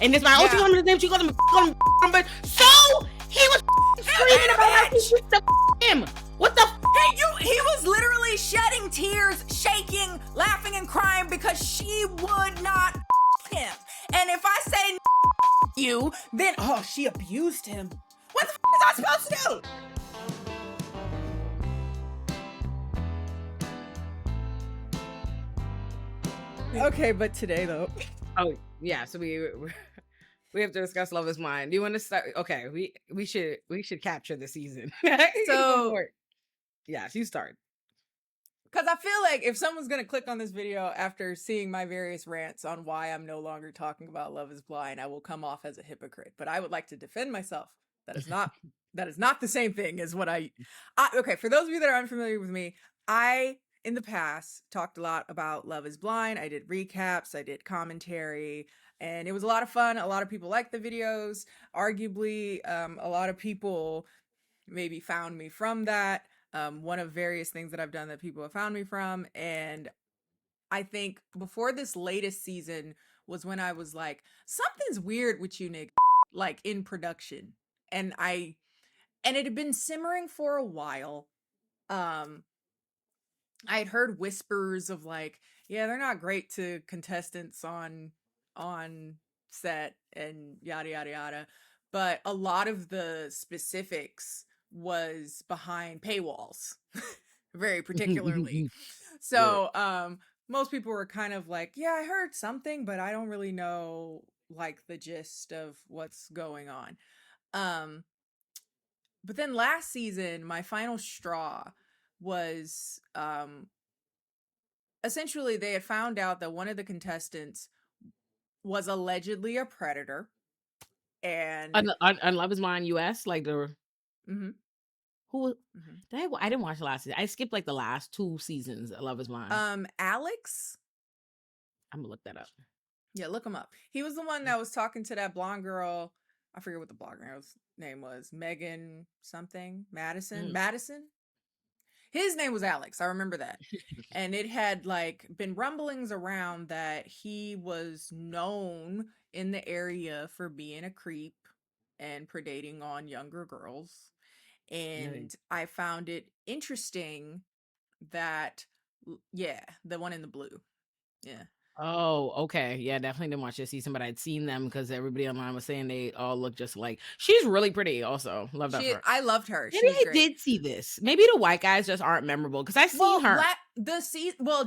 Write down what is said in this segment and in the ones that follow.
And it's my she called him his name. She called him bitch. So he was screaming about how she picked the him. What the? He was literally shedding tears, shaking, laughing, and crying because she would not him. And if I say you, then she abused him. What the is I supposed to do? Okay, but today though. Oh yeah, so we have to discuss Love Is Blind. Do you want to start? Okay, we should capture the season. So yeah, you start. Because I feel like if someone's going to click on this video after seeing my various rants on why I'm no longer talking about Love Is Blind, I will come off as a hypocrite. But I would like to defend myself. That is not the same thing as what okay, for those of you that are unfamiliar with me, I, in the past, talked a lot about Love Is Blind. I did recaps, I did commentary, and it was a lot of fun. A lot of people liked the videos. Arguably, a lot of people maybe found me from that. One of various things that I've done that people have found me from. And I think before this latest season was when I was like, something's weird with you, Nick, like in production. And it had been simmering for a while. I had heard whispers of like, yeah, they're not great to contestants on set and yada, yada, yada. But a lot of the specifics was behind paywalls very particularly. So most people were kind of like, yeah, I heard something, but I don't really know like the gist of what's going on. But then last season, my final straw was essentially they had found out that one of the contestants was allegedly a predator. And on Love Is Blind US, like the who I didn't watch the last season. I skipped like the last 2 seasons of Love Is Blind. Alex, I'm gonna look that up. Yeah, look him up. He was the one that was talking to that blonde girl. I forget what the blonde girl's name was. Megan something. Madison. His name was Alex. I remember that. And it had like been rumblings around that he was known in the area for being a creep and predating on younger girls. And I found it interesting that, the one in the blue. Yeah. Oh, okay. Yeah, definitely didn't watch this season, but I'd seen them because everybody online was saying they all look just like. She's really pretty also. Love that for her. I loved her. Maybe I did see this. Maybe the white guys just aren't memorable because I seen her.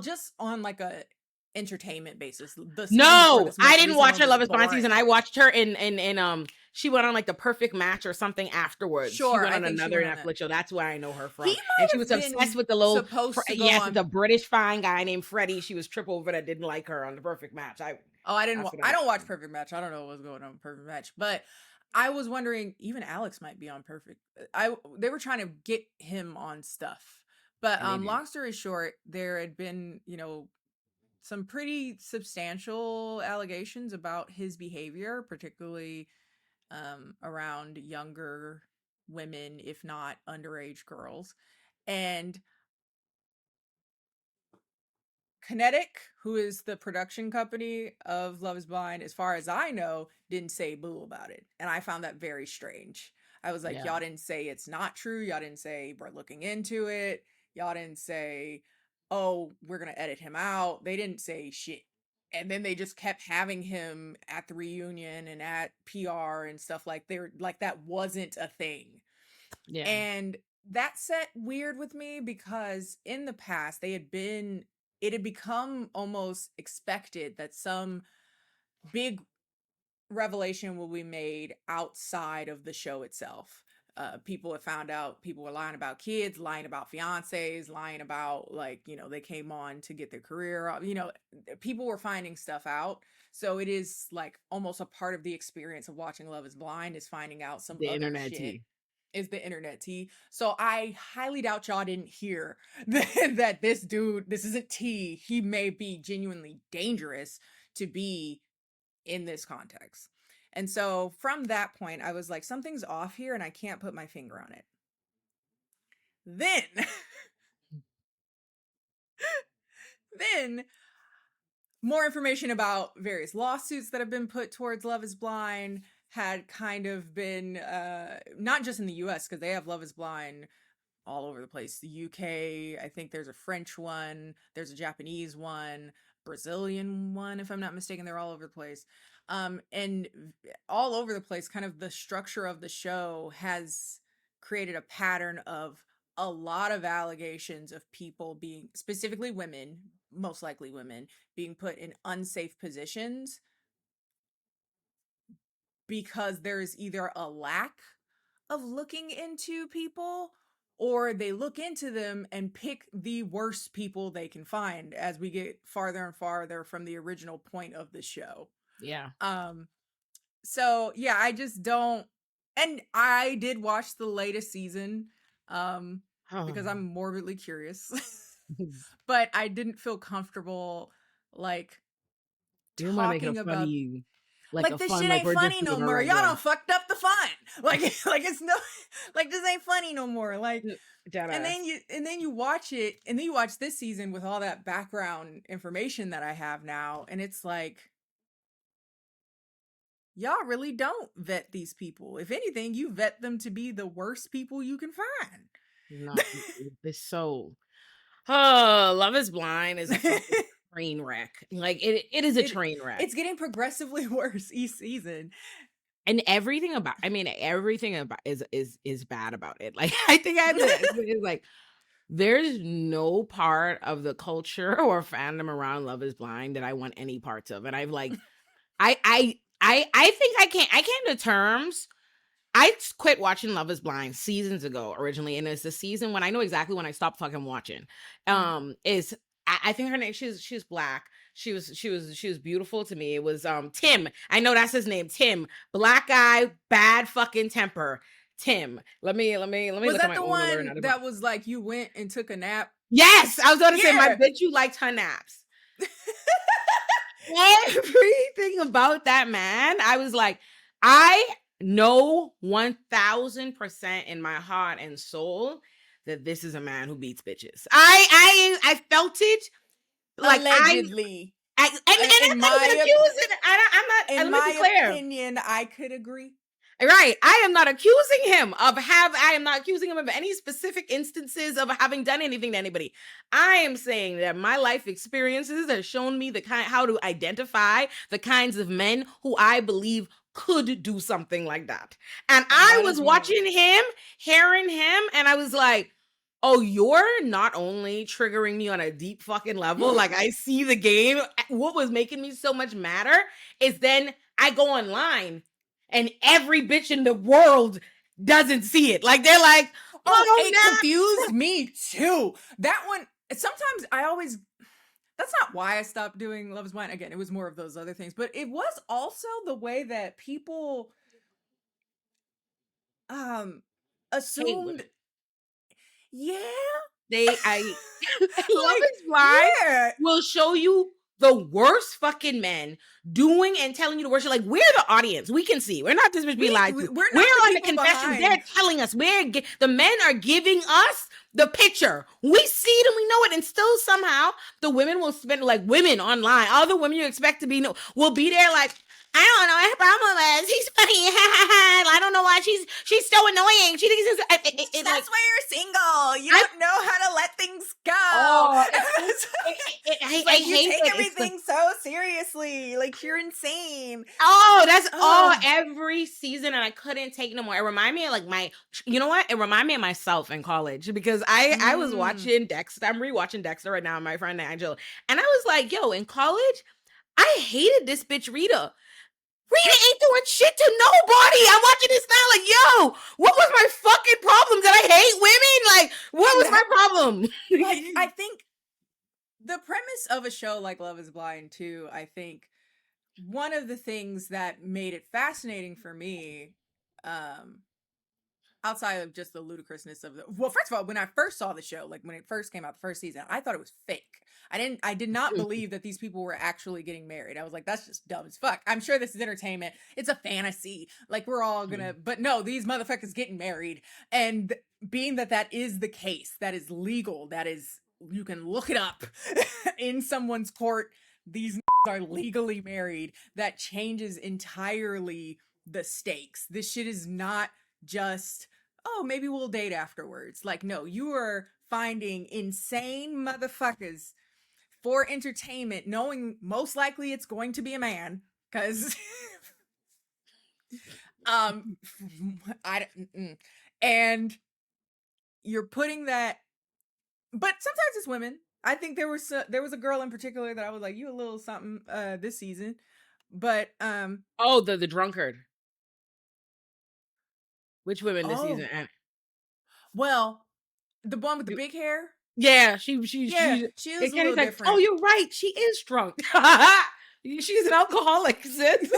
Just on like a entertainment basis. No, I didn't watch her Love Is Blind season. I watched her in she went on like The Perfect Match or something afterwards. Sure, she went on another Netflix show. That's where I know her from. And she was obsessed with the little the British fine guy named Freddie. She was triple over that didn't like her on The Perfect Match. I don't watch Perfect Match. I don't know what's going on with Perfect Match, but I was wondering even Alex might be on Perfect. They were trying to get him on stuff. But long story short, there had been, some pretty substantial allegations about his behavior, particularly around younger women, if not underage girls. And Kinetic, who is the production company of Love Is Blind, as far as I know, didn't say boo about it. And I found that very strange. I was like, y'all didn't say it's not true. Y'all didn't say we're looking into it. Y'all didn't say, oh, we're going to edit him out. They didn't say shit. And then they just kept having him at the reunion and at PR and stuff like that wasn't a thing. Yeah. And that set weird with me because in the past it had become almost expected that some big revelation will be made outside of the show itself. People have found out people were lying about kids, lying about fiancés, lying about they came on to get their career. People were finding stuff out. So it is like almost a part of the experience of watching Love Is Blind is finding out some other internet shit. Is the internet tea. So I highly doubt y'all didn't hear that this isn't tea. He may be genuinely dangerous to be in this context. And so from that point, I was like, something's off here and I can't put my finger on it. Then more information about various lawsuits that have been put towards Love is Blind had kind of been, not just in the US, because they have Love is Blind all over the place. The UK, I think there's a French one, there's a Japanese one, Brazilian one, if I'm not mistaken. They're all over the place. And all over the place, kind of the structure of the show has created a pattern of a lot of allegations of people being, specifically women, most likely women, being put in unsafe positions because there's either a lack of looking into people, or they look into them and pick the worst people they can find as we get farther and farther from the original point of the show. Yeah. So yeah, I just don't, and I did watch the latest season because I'm morbidly curious. But I didn't feel comfortable like talking about funny, like this shit ain't funny no more. Y'all done fucked up the fun. Like it's no, like this ain't funny no more. Like, and then you watch it, and then you watch this season with all that background information that I have now, and it's like, y'all really don't vet these people. If anything, you vet them to be the worst people you can find. Not this so. Oh, Love is Blind is a fucking train wreck. Like it is a train wreck. It's getting progressively worse each season. And everything about is bad about it. Like I think it's like there's no part of the culture or fandom around Love is Blind that I want any parts of. And I've like I think I came to terms. I quit watching Love is Blind seasons ago originally, and it's the season when I know exactly when I stopped fucking watching. Is I think her name, she's black. She was beautiful to me. It was Tim. I know that's his name. Tim. Black guy, bad fucking temper. Tim. Let me Was look that at the one that was like you went and took a nap? Yes, I was gonna say my bitch, you liked her naps. Everything about that man, I was like, I know 1000% in my heart and soul that this is a man who beats bitches. I felt it. Like allegedly. I'm not accusing. I'm not. In my opinion, I could agree. Right. I am not accusing him of any specific instances of having done anything to anybody. I am saying that my life experiences have shown me how to identify the kinds of men who I believe could do something like that. And I was watching him, hearing him, and I was like, oh, you're not only triggering me on a deep fucking level, like I see the game. What was making me so much madder is then I go online and every bitch in the world doesn't see it. Like they're like, oh, it confused me too. That one, sometimes that's not why I stopped doing Love is Blind. Again, it was more of those other things, but it was also the way that people assumed. Yeah. Love is Blind will show you the worst fucking men doing and telling you the worst. Like, we're the audience. We can see. We're not this bitch being lied to. We're on the confessions. They're telling us. The men are giving us the picture. We see it and we know it. And still somehow the women will spend, like, women online, all the women you expect to be, will be there like, I don't know. Her problem is he's funny. I don't know why she's so annoying. She thinks that's like, why you're single. You don't know how to let things go. Oh, I hate you take everything so seriously. Like you're insane. Oh, that's all every season, and I couldn't take no more. It reminded me of like you know what? It reminded me of myself in college because I was watching Dexter. I'm rewatching Dexter right now. My friend Angel, and I was like, yo, in college, I hated this bitch Rita. Rita ain't doing shit to nobody. I'm watching this now like, yo, what was my fucking problem? Did I hate women? Like, what was my problem? Like, I think the premise of a show like Love is Blind too, I think one of the things that made it fascinating for me, outside of just the ludicrousness of well, first of all, when I first saw the show, like when it first came out, the first season, I thought it was fake. I did not believe that these people were actually getting married. I was like, that's just dumb as fuck. I'm sure this is entertainment. It's a fantasy. Like we're all gonna, but no, these motherfuckers getting married. And being that is the case, that is legal, that is, you can look it up in someone's court. These are legally married, that changes entirely the stakes. This shit is not just, oh, maybe we'll date afterwards. Like, no, you are finding insane motherfuckers for entertainment, knowing most likely it's going to be a man, because and you're putting that, but sometimes it's women. I think there was a girl in particular that I was like, you a little something this season, but oh, the drunkard. Which women this season? oh, well, the one with the You- big hair, yeah, she was it a kind little of like, different. oh, you're right, she is drunk. She's an alcoholic, sis.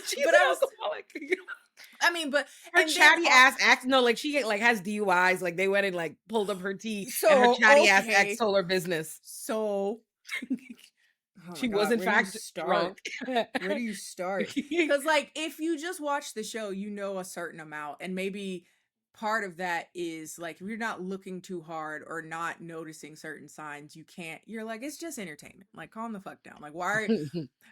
She's But an alcoholic. I mean, but Her and chatty then, ass ex, no, like she like has DUIs, like they went and like pulled up her tea, and so her chatty ass okay, ex sold her business. so oh She my was God, in where do you fact start? drunk. Where do you start? Because like if you just watch the show, you know a certain amount, and maybe part of that is like if you're not looking too hard or not noticing certain signs, you're like, it's just entertainment. Like, calm the fuck down. Like, why are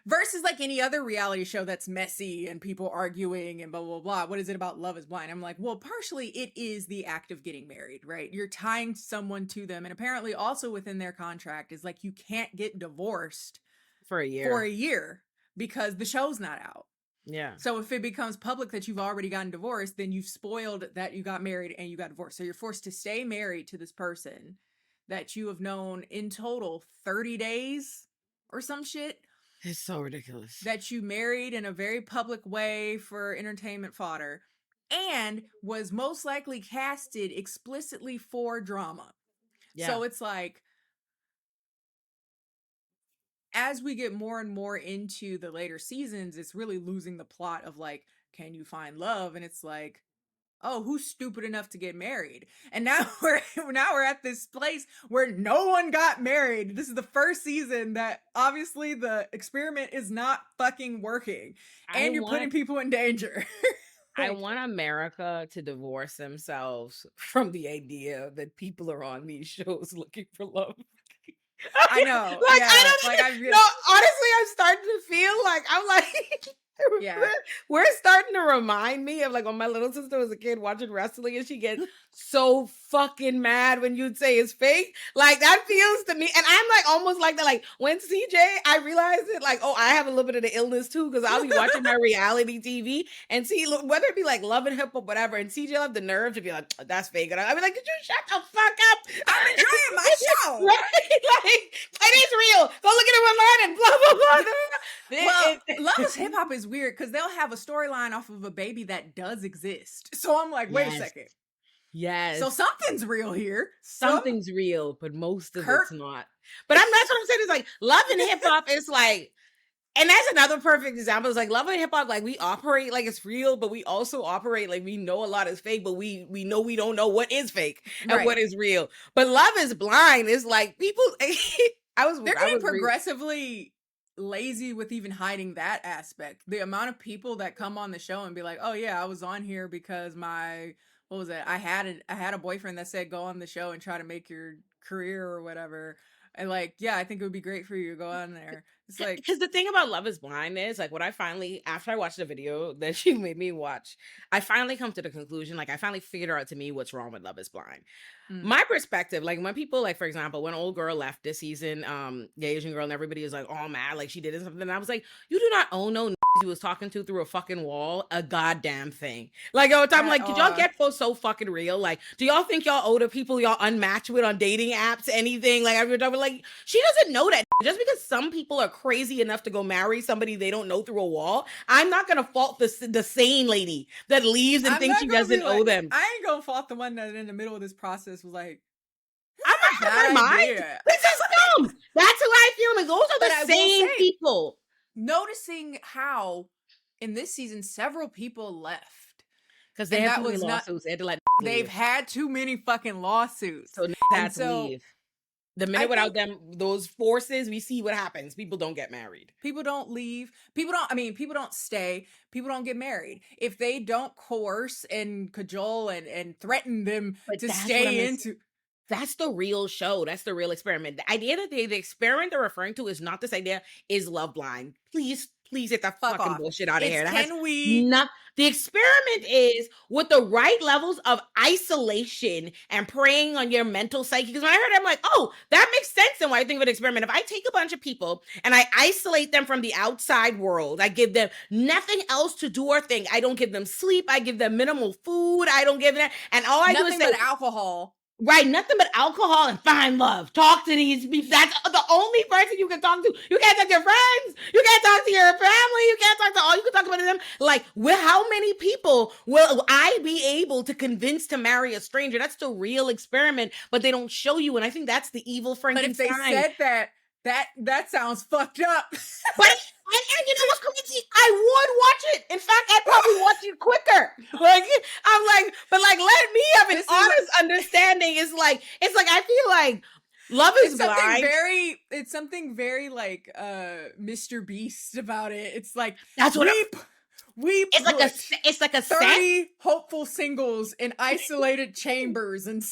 versus like any other reality show that's messy and people arguing and blah blah blah. What is it about Love is Blind? I'm like, well, partially it is the act of getting married, right? You're tying someone to them, and apparently also within their contract is like you can't get divorced for a year because the show's not out. Yeah. So if it becomes public that you've already gotten divorced, then you've spoiled that you got married and you got divorced. So you're forced to stay married to this person that you have known in total 30 days or some shit. It's so ridiculous. That you married in a very public way for entertainment fodder and was most likely casted explicitly for drama. Yeah. So it's like, as we get more and more into the later seasons, it's really losing the plot of like, can you find love? And it's like, oh, who's stupid enough to get married? And now we're at this place where no one got married. This is the first season that obviously the experiment is not fucking working, and you're putting people in danger. I want America to divorce themselves from the idea that people are on these shows looking for love. I know. Like, yeah. I don't like, no, honestly, I'm starting to feel like I'm like, yeah, we're starting to remind me of like when my little sister was a kid watching wrestling and she gets so fucking mad when you'd say it's fake. Like that feels to me, and I'm like almost like that. Like when CJ, I realized it. Like, oh, I have a little bit of the illness too because I'll be watching my reality TV and see whether it be like Love and Hip Hop, whatever, and CJ will have the nerve to be like, oh, that's fake, and I'll be like, could you shut the fuck up? I'm enjoying my show. Right? Like it is real. Go look at it online and blah blah blah. Well, Love is Hip Hop is weird because they'll have a storyline off of a baby that does exist. So I'm like, wait a second. Yes. So something's real here. Something's real, but most of it's not. But that's what I'm saying. Is like Love and Hip Hop is like, and that's another perfect example. It's like Love and Hip Hop, like we operate like it's real, but we also operate like we know a lot is fake, but we know we don't know what is fake and what is real. But Love is Blind is like people. They're getting progressively lazy with even hiding that aspect. The amount of people that come on the show and be like, "Oh yeah, I was on here because what was it? I had a boyfriend that said go on the show and try to make your career or whatever." And like, yeah, I think it would be great for you to go on there. It's like, because the thing about Love is Blind is like, what I finally, after I watched the video that she made me watch, I finally come to the conclusion, like I finally figured out to me what's wrong with Love is Blind. My perspective, like when people, like for example, when old girl left this season, the Asian girl, and everybody was like, oh mad, like she did something. And I was like, you do not own no you was talking to through a fucking wall a goddamn thing. Like all the time, like, did y'all get so fucking real? Like, do y'all think y'all owe the people y'all unmatched with on dating apps anything? Like every time, like she doesn't know that. Just because some people are crazy enough to go marry somebody they don't know through a wall, I'm not gonna fault the sane lady that leaves and thinks she doesn't owe them. I ain't gonna fault the one that in the middle of this process was like, I'm not out of my mind. This is dumb. That's how I feel. Like those are the same people. Noticing how in this season several people left because they had too many lawsuits. They had to let they've had too many fucking lawsuits, so had to leave. The minute without them, those forces, we see what happens. People don't get married. People don't leave. People don't stay. People don't get married. If they don't coerce and cajole and threaten them to stay into. That's the real show. That's the real experiment. The idea that the experiment they're referring to is not this idea, is love blind. Please get that Fuck fucking off. bullshit out of It's here. That has can we not. The experiment is with the right levels of isolation and preying on your mental psyche. Because when I heard it, I'm like, oh, that makes sense in why I think of an experiment. If I take a bunch of people and I isolate them from the outside world, I give them nothing else to do or think. I don't give them sleep. I give them minimal food. I don't give them, and all I do is nothing say, but alcohol. right, nothing but alcohol and find love. Talk to these people. That's the only person you can talk to. You can't talk to your friends. You can't talk to your family. You can't talk to all. You can talk about them. Like, how many people will I be able to convince to marry a stranger? That's the real experiment, but they don't show you. And I think that's the evil Frankenstein. But if they said that sounds fucked up. But and you know what's crazy? I would watch it. In fact, I'd probably watch it quicker. Like, I'm like, but like, let me have an honest understanding. It's like I feel like Love is Blind. It's something very like Mr. Beast about it. It's like that's what it's like a 30 set? hopeful singles in isolated chambers and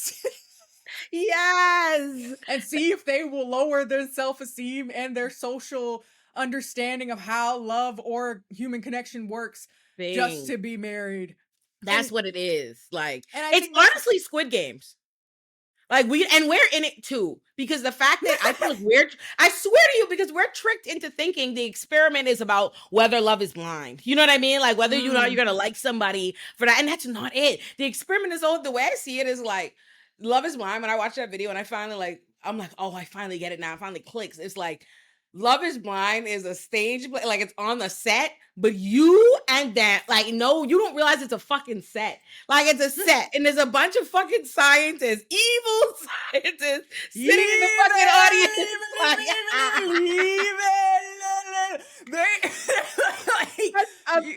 yes, and see if they will lower their self-esteem and their social understanding of how love or human connection works just to be married. That's what it is. Like, it's honestly Squid Games. Like, we're in it too, because the fact that I feel like I swear to you, because we're tricked into thinking the experiment is about whether love is blind. You know what I mean? Like, whether you know you're gonna like somebody for that, and that's not it. The experiment is the way I see it is like, Love is Blind. When I watched that video and I finally I'm like, oh, I finally get it now. It finally clicks. It's like, Love is Blind is a stage, like it's on the set, but you and that, like, no, you don't realize it's a fucking set. Like, it's a set, and there's a bunch of fucking scientists, evil scientists, sitting in the fucking audience.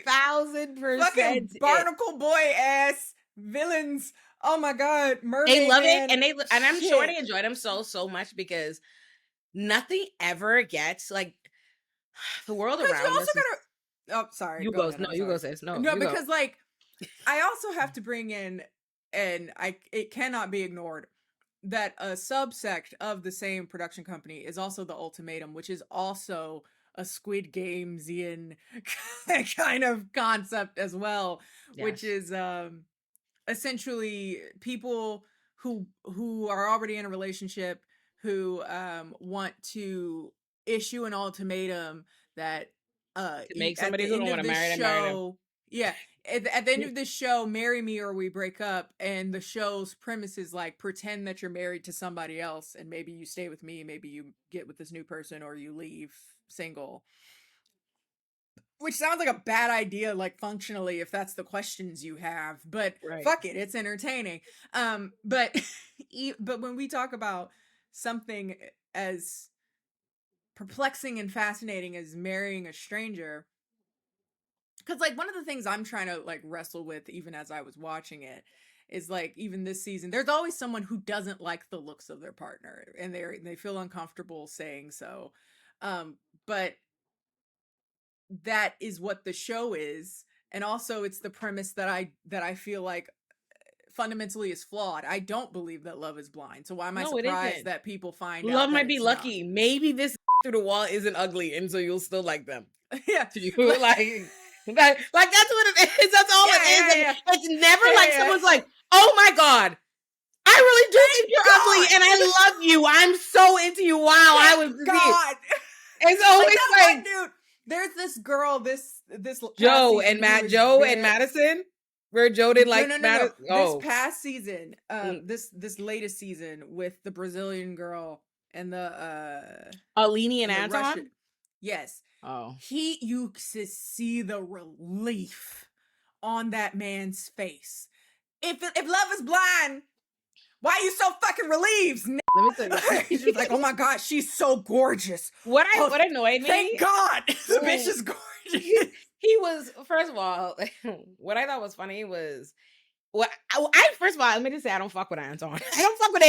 1,000%. Fucking barnacle boy ass villains. Oh my god, mermaid. They love it, and I'm sure they enjoy them so much, because nothing ever gets like the world around us. Oh, sorry. You go sis. No, because like I also have to bring in, and it cannot be ignored, that a subsect of the same production company is also The Ultimatum, which is also a Squid Gamesian kind of concept as well, which is essentially people who are already in a relationship who want to issue an ultimatum that to make somebody who don't want to marry them. Yeah, at the end of this show, marry me or we break up. And the show's premise is like, pretend that you're married to somebody else, and maybe you stay with me, maybe you get with this new person, or you leave single. Which sounds like a bad idea, like functionally, if that's the questions you have. But fuck it, it's entertaining. But when we talk about something as perplexing and fascinating as marrying a stranger, because like one of the things I'm trying to like wrestle with, even as I was watching it, is like, even this season, there's always someone who doesn't like the looks of their partner, and they feel uncomfortable saying so. But that is what the show is, and also it's the premise that I feel like fundamentally is flawed. I don't believe that love is blind. So why am I surprised that people find love might be lucky? Not? Maybe this through the wall isn't ugly, and so you'll still like them. Yeah, you like that's what it is. That's all it is. Yeah. It's never like someone's like, oh my god, I really do think you're ugly, and I love you. I'm so into you. Wow, I was God. It's always like, dude. There's this girl, this Joe and Madison, where Joe did like no. This past season, this latest season with the Brazilian girl and the Alini and Antoine. Russian. Yes. Oh. You could see the relief on that man's face. If love is blind, why are you so fucking relieved? Let me tell you. He's just like, oh my god, she's so gorgeous. What annoyed me? Thank God, the bitch is gorgeous. He was, first of all, what I thought was funny was, first of all, let me just say, I don't fuck with Antoine. I don't fuck with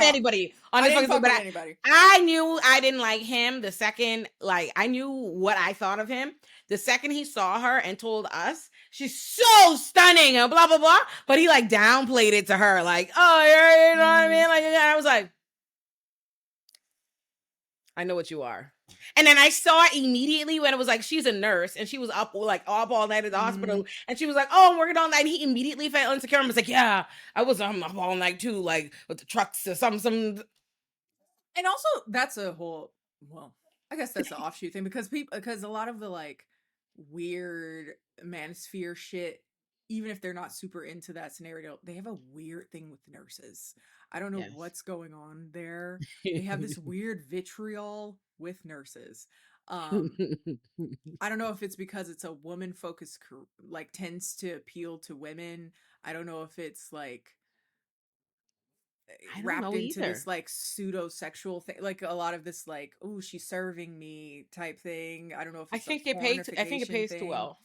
anybody on this fucking thing. I knew I didn't like him the second, like, I knew what I thought of him. The second he saw her and told us she's so stunning and blah blah blah. But he like downplayed it to her, like, oh, yeah, you know what I mean? Like, and I was like, I know what you are. And then I saw immediately when it was like she's a nurse and she was up all night at the hospital, and she was like, "Oh, I'm working all night." He immediately felt insecure and was like, "Yeah, I was up all night too, like with the trucks or some." And also, that's a whole, well, I guess that's an offshoot thing because a lot of the like weird manosphere shit, even if they're not super into that scenario, they have a weird thing with nurses. I don't know Yes. what's going on there. They have this weird vitriol with nurses. I don't know if it's because it's a woman focused, like tends to appeal to women. I don't know if it's like I don't wrapped know into this either. like pseudo sexual thing, like a lot of this like, oh, she's serving me type thing. I don't know if I it's a think it pays. I think it pornification pays too thing. well.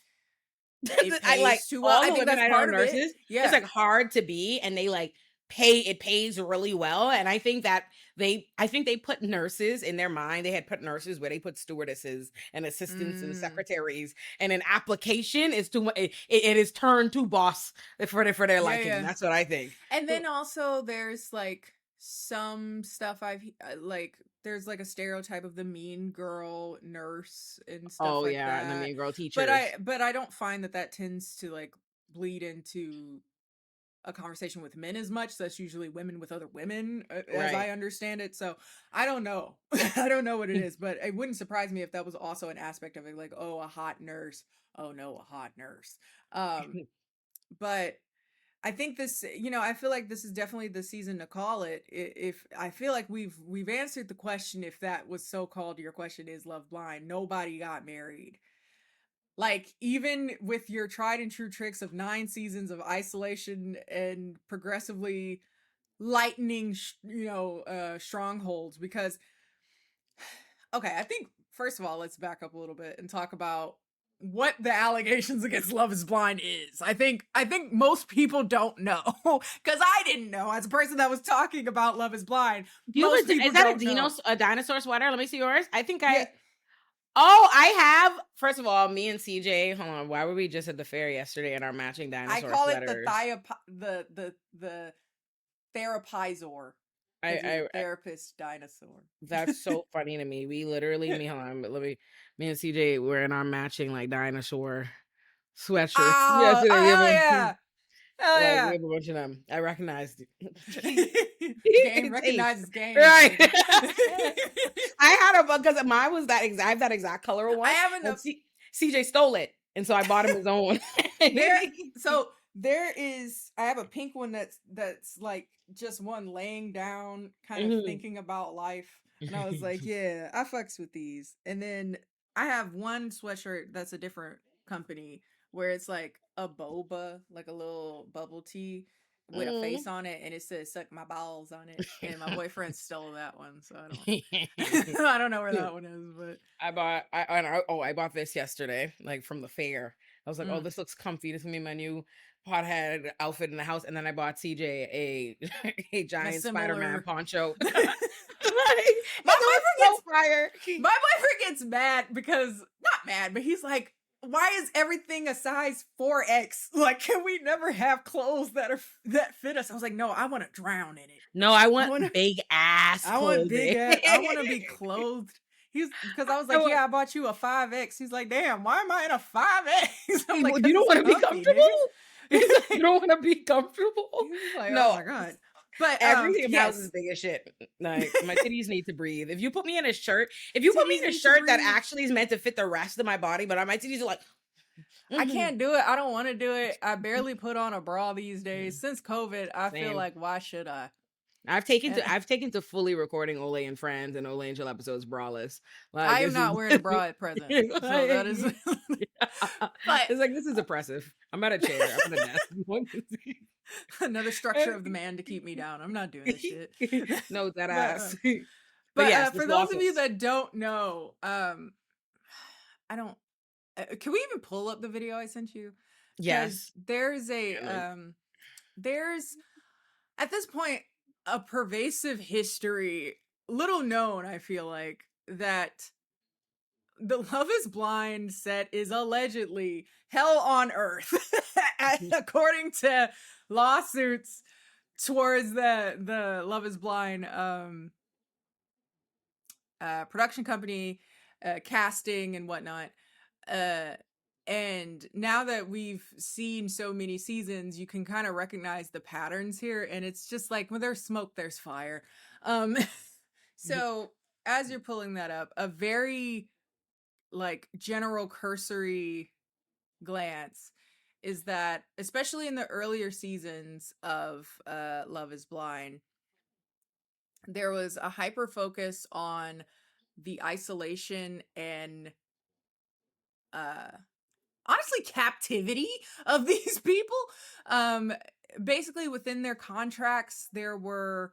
It I like pays too well. all I the think women that's I know are part of it. nurses. It's Yeah. like hard to be, and they like it pays really well. And I think that I think they put nurses in their mind. They had put nurses where they put stewardesses and assistants and secretaries, and an application is too much. It is turned to boss for their liking. Yeah. That's what I think. And then also there's like some stuff like there's like a stereotype of the mean girl nurse and stuff Oh like yeah, and the that. mean girl But teachers. I don't find that tends to like bleed into a conversation with men as much. That's usually women with other women, as I Right. understand it. So I don't know. I don't know what it is, but it wouldn't surprise me if that was also an aspect of it, like, oh, a hot nurse. Oh no, a hot nurse. But I think this, I feel like this is definitely the season to call it. If I feel like we've answered the question, if that was so called, your question is Love Blind. Nobody got married. Like, even with your tried and true tricks of 9 seasons of isolation and progressively lightening, strongholds, because, okay, I think, first of all, let's back up a little bit and talk about what the allegations against Love is Blind is. I think most people don't know, because I didn't know as a person that was talking about Love is Blind. Most people Is that don't know. a dinosaur sweater? Let me see yours. I think Yeah, Oh, I have. First of all, me and CJ. Hold on. Why were we just at the fair yesterday in our matching I dinosaur call it sweaters? the therapizor, because he's a I therapist dinosaur. That's so funny to me. We literally, hold on, but me and CJ were in our matching like dinosaur sweatshirts Oh, yesterday. hell yeah. Hell Like we yeah. have a bunch of them. I recognized Game taste. recognizes game, Right. baby. I had a because mine was that exact I have that exact color I one. have And enough. CJ stole it. And so I bought him his own. I have a pink one that's like just one laying down, kind of Mhm. thinking about life. And I was like, yeah, I fucks with these. And then I have one sweatshirt that's a different company, where it's like a boba, like a little bubble tea with a face on it, and it says "suck my balls" on it. And my boyfriend stole that one, so I don't know where that one is, but I bought this yesterday, like from the fair. I was like, oh, mm, this looks comfy. This is gonna be my new pothead outfit in the house. And then I bought CJ a a a giant Spider-Man similar. poncho. my Like, it boyfriend was gets so fire. my boyfriend gets mad because, not mad, but he's like, why is everything a size 4X? Like, can we never have clothes that fit us? I was like, no, I want to drown in it. No, I I want want to big ass I want big clothing. ass. I want to be clothed. He's because I was I like, want, yeah, I bought you a 5X. He's like, damn, why am I in a 5X? I'm like, well, you because don't it's want to be comfy, comfortable? nigga. He's like, you don't want to be comfortable? He's like, oh No, my god. But everything in my house is yes, big as shit. Like my titties need to breathe. If you put me in a shirt, if you put me titties in a need to shirt that breathe. actually is meant to fit the rest of my body, but my titties are like, I mhm. can't do it. I don't want to do it. I barely put on a bra these days. Since COVID, I feel Same. like, why should I? And I've taken to fully recording Olay and Friends and Olay and Jill episodes braless. Like I am this is not wearing a bra at present. So that is but it's like this is oppressive. I'm at a chair. I'm at a desk. another structure of the man to keep me down. I'm not doing this shit. No, that but ass. But but yes, for this those of you lawsuits. that don't know, I don't can we even pull up the video I sent you? Cuz Yes. there's at this point a pervasive history, little known, I feel like, that the Love is Blind set is allegedly hell on earth, according to lawsuits towards the Love is Blind production company, casting and whatnot. And now that we've seen so many seasons, you can kind of recognize the patterns here, and it's just like when there's smoke, there's fire. So as you're pulling that up, a very like general cursory glance is that, especially in the earlier seasons of Love is Blind, there was a hyper focus on the isolation and honestly captivity of these people. Basically within their contracts there were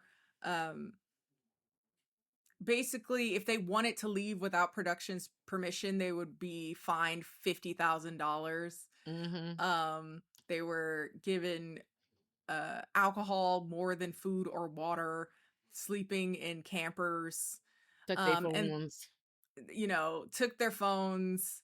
basically if they wanted to leave without production's permission, they would be fined $50,000. They were given alcohol more than food or water, sleeping in campers, Took their and phones. took their phones,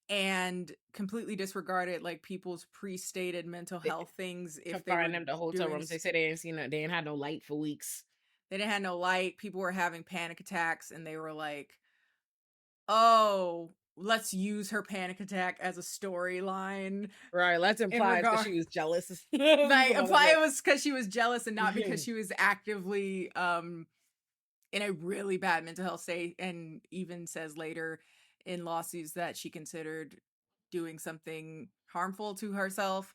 and completely disregarded like people's pre-stated mental health things. If they were Confined them to hotel rooms. They said they ain't seen they ain't had no light for weeks. They didn't have no light. People were having panic attacks, and they were like, "Oh, let's use her panic attack as a storyline." Right. Let's imply because she was jealous. Like, imply it was because she was jealous and not because she was actively in a really bad mental health state, and even says later in lawsuits that she considered doing something harmful to herself.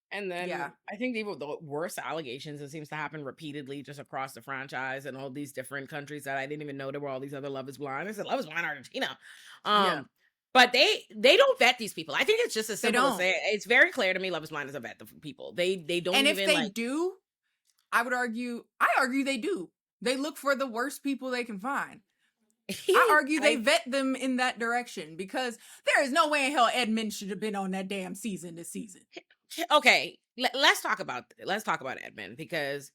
And then I think the worst allegations, it seems to happen repeatedly just across the franchise and all these different countries that I didn't even know there were all these other Love is Blind. I said Love is Blind Argentina. But they don't vet these people. I think it's just as simple as say it's very clear to me Love is Blind is a vet of people. They don't and even if they do, I argue they do. They look for the worst people they can find. I argue they vet them in that direction, because there is no way in hell Edmund should have been on that damn season this season. Okay, let's talk about Edmund, because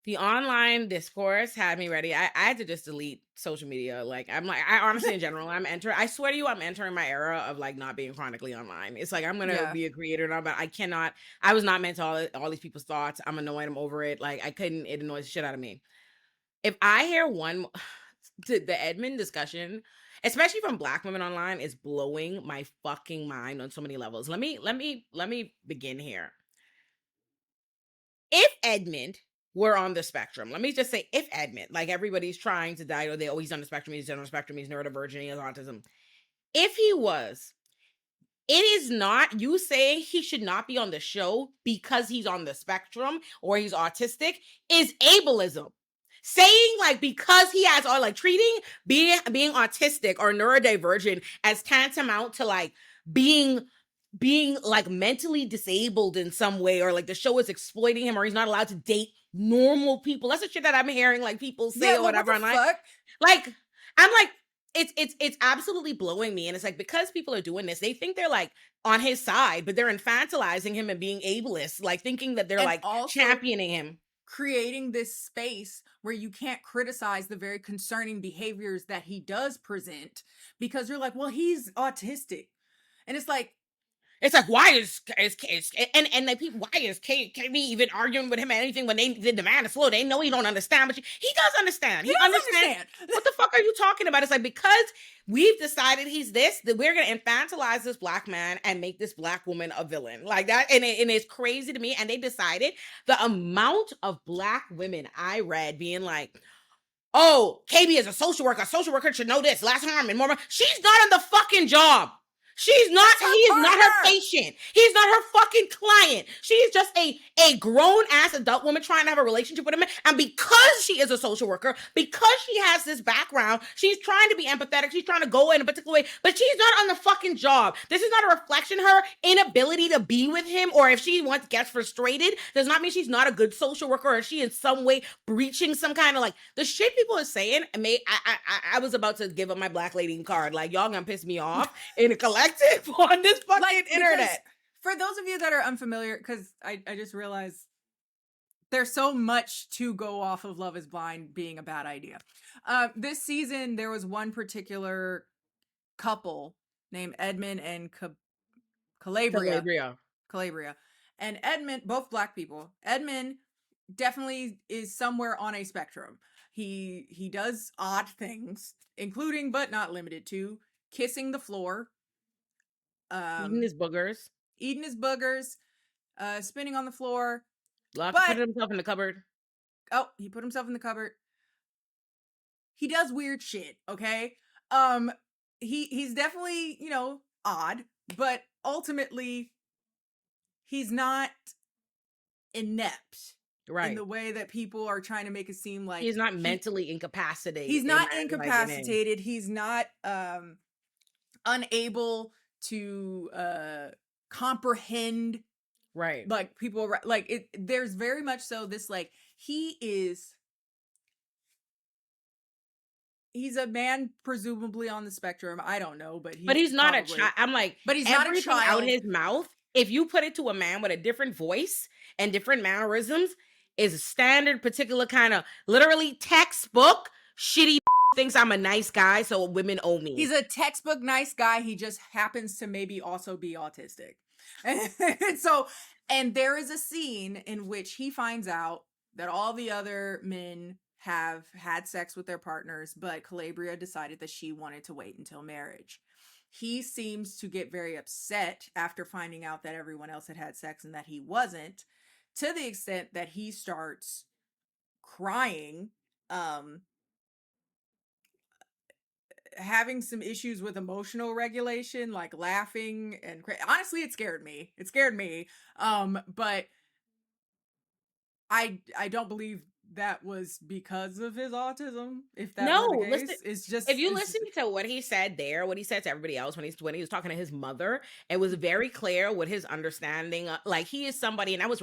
the online discourse had me ready. I had to just delete social media. Like I honestly in general, I swear to you, I'm entering my era of like not being chronically online. It's like I'm gonna be a creator now, but I was not meant to all these people's thoughts. I'm annoyed, I'm over it. Like it annoys the shit out of me. If I hear the Edmund discussion, especially from Black women online, is blowing my fucking mind on so many levels. Let me begin here. If Edmund were on the spectrum, let me just say, if Edmund, like everybody's trying to die, or he's on the spectrum, he's on the spectrum, he's neurodivergent, he has autism. If he was, it is not you saying he should not be on the show because he's on the spectrum or he's autistic is ableism. Saying like because he has, or like treating being autistic or neurodivergent as tantamount to like being like mentally disabled in some way, or like the show is exploiting him, or he's not allowed to date normal people. That's the shit that I'm hearing like people say or whatever. What the fuck? Like I'm like it's absolutely blowing me. And it's like, because people are doing this, they think they're like on his side, but they're infantilizing him and being ableist, like thinking that they're and like championing him, creating this space where you can't criticize the very concerning behaviors that he does present, because you're like, well, he's autistic. And it's like, why is and like people, why is KB even arguing with him or anything when the demand is slow? They know he don't understand, but he does understand. He understands. What the fuck are you talking about? It's like, because we've decided he's this, that we're gonna infantilize this Black man and make this Black woman a villain like that. And it's crazy to me. And they decided, the amount of Black women I read being like, oh, KB is a social worker. A social worker should know this, less harm and more. She's not on the fucking job. He's not her patient. He's not her fucking client. She's just a grown ass adult woman trying to have a relationship with him. And because she is a social worker, because she has this background, she's trying to be empathetic. She's trying to go in a particular way, but she's not on the fucking job. This is not a reflection of her inability to be with him, or if she gets frustrated, does not mean she's not a good social worker, or is she in some way breaching some kind of like the shit people are saying. I was about to give up my Black lady card. Like, y'all gonna piss me off in a collective on this fucking internet. For those of you that are unfamiliar, because I just realized there's so much to go off of Love is Blind being a bad idea. This season, there was one particular couple named Edmund and Calabria. Calabria. Calabria. And Edmund, both black people. Edmund definitely is somewhere on a spectrum. He does odd things, including but not limited to kissing the floor, Eating his boogers. Spinning on the floor. Put himself in the cupboard. Oh, he put himself in the cupboard. He does weird shit, okay? He's definitely, odd, but ultimately he's not inept. Right. In the way that people are trying to make it seem like he's not mentally incapacitated. He's not incapacitated. He's not unable to comprehend. Right. Like people like it. There's very much so this like he's a man presumably on the spectrum. I don't know, but he's not a child. I'm like, but he's not a child. Out his mouth. If you put it to a man with a different voice and different mannerisms, is a standard particular kind of literally textbook shitty thinks I'm a nice guy, so women owe me. He's a textbook nice guy. He just happens to maybe also be autistic. And there is a scene in which he finds out that all the other men have had sex with their partners, but Calabria decided that she wanted to wait until marriage. He seems to get very upset after finding out that everyone else had sex and that he wasn't, to the extent that he starts crying, having some issues with emotional regulation, like laughing and honestly, it scared me. But I don't believe that was because of his autism. If that were the case, it's just if you listen to what he said there, what he said to everybody else when he was talking to his mother, it was very clear what his understanding. Like he is somebody, and I was,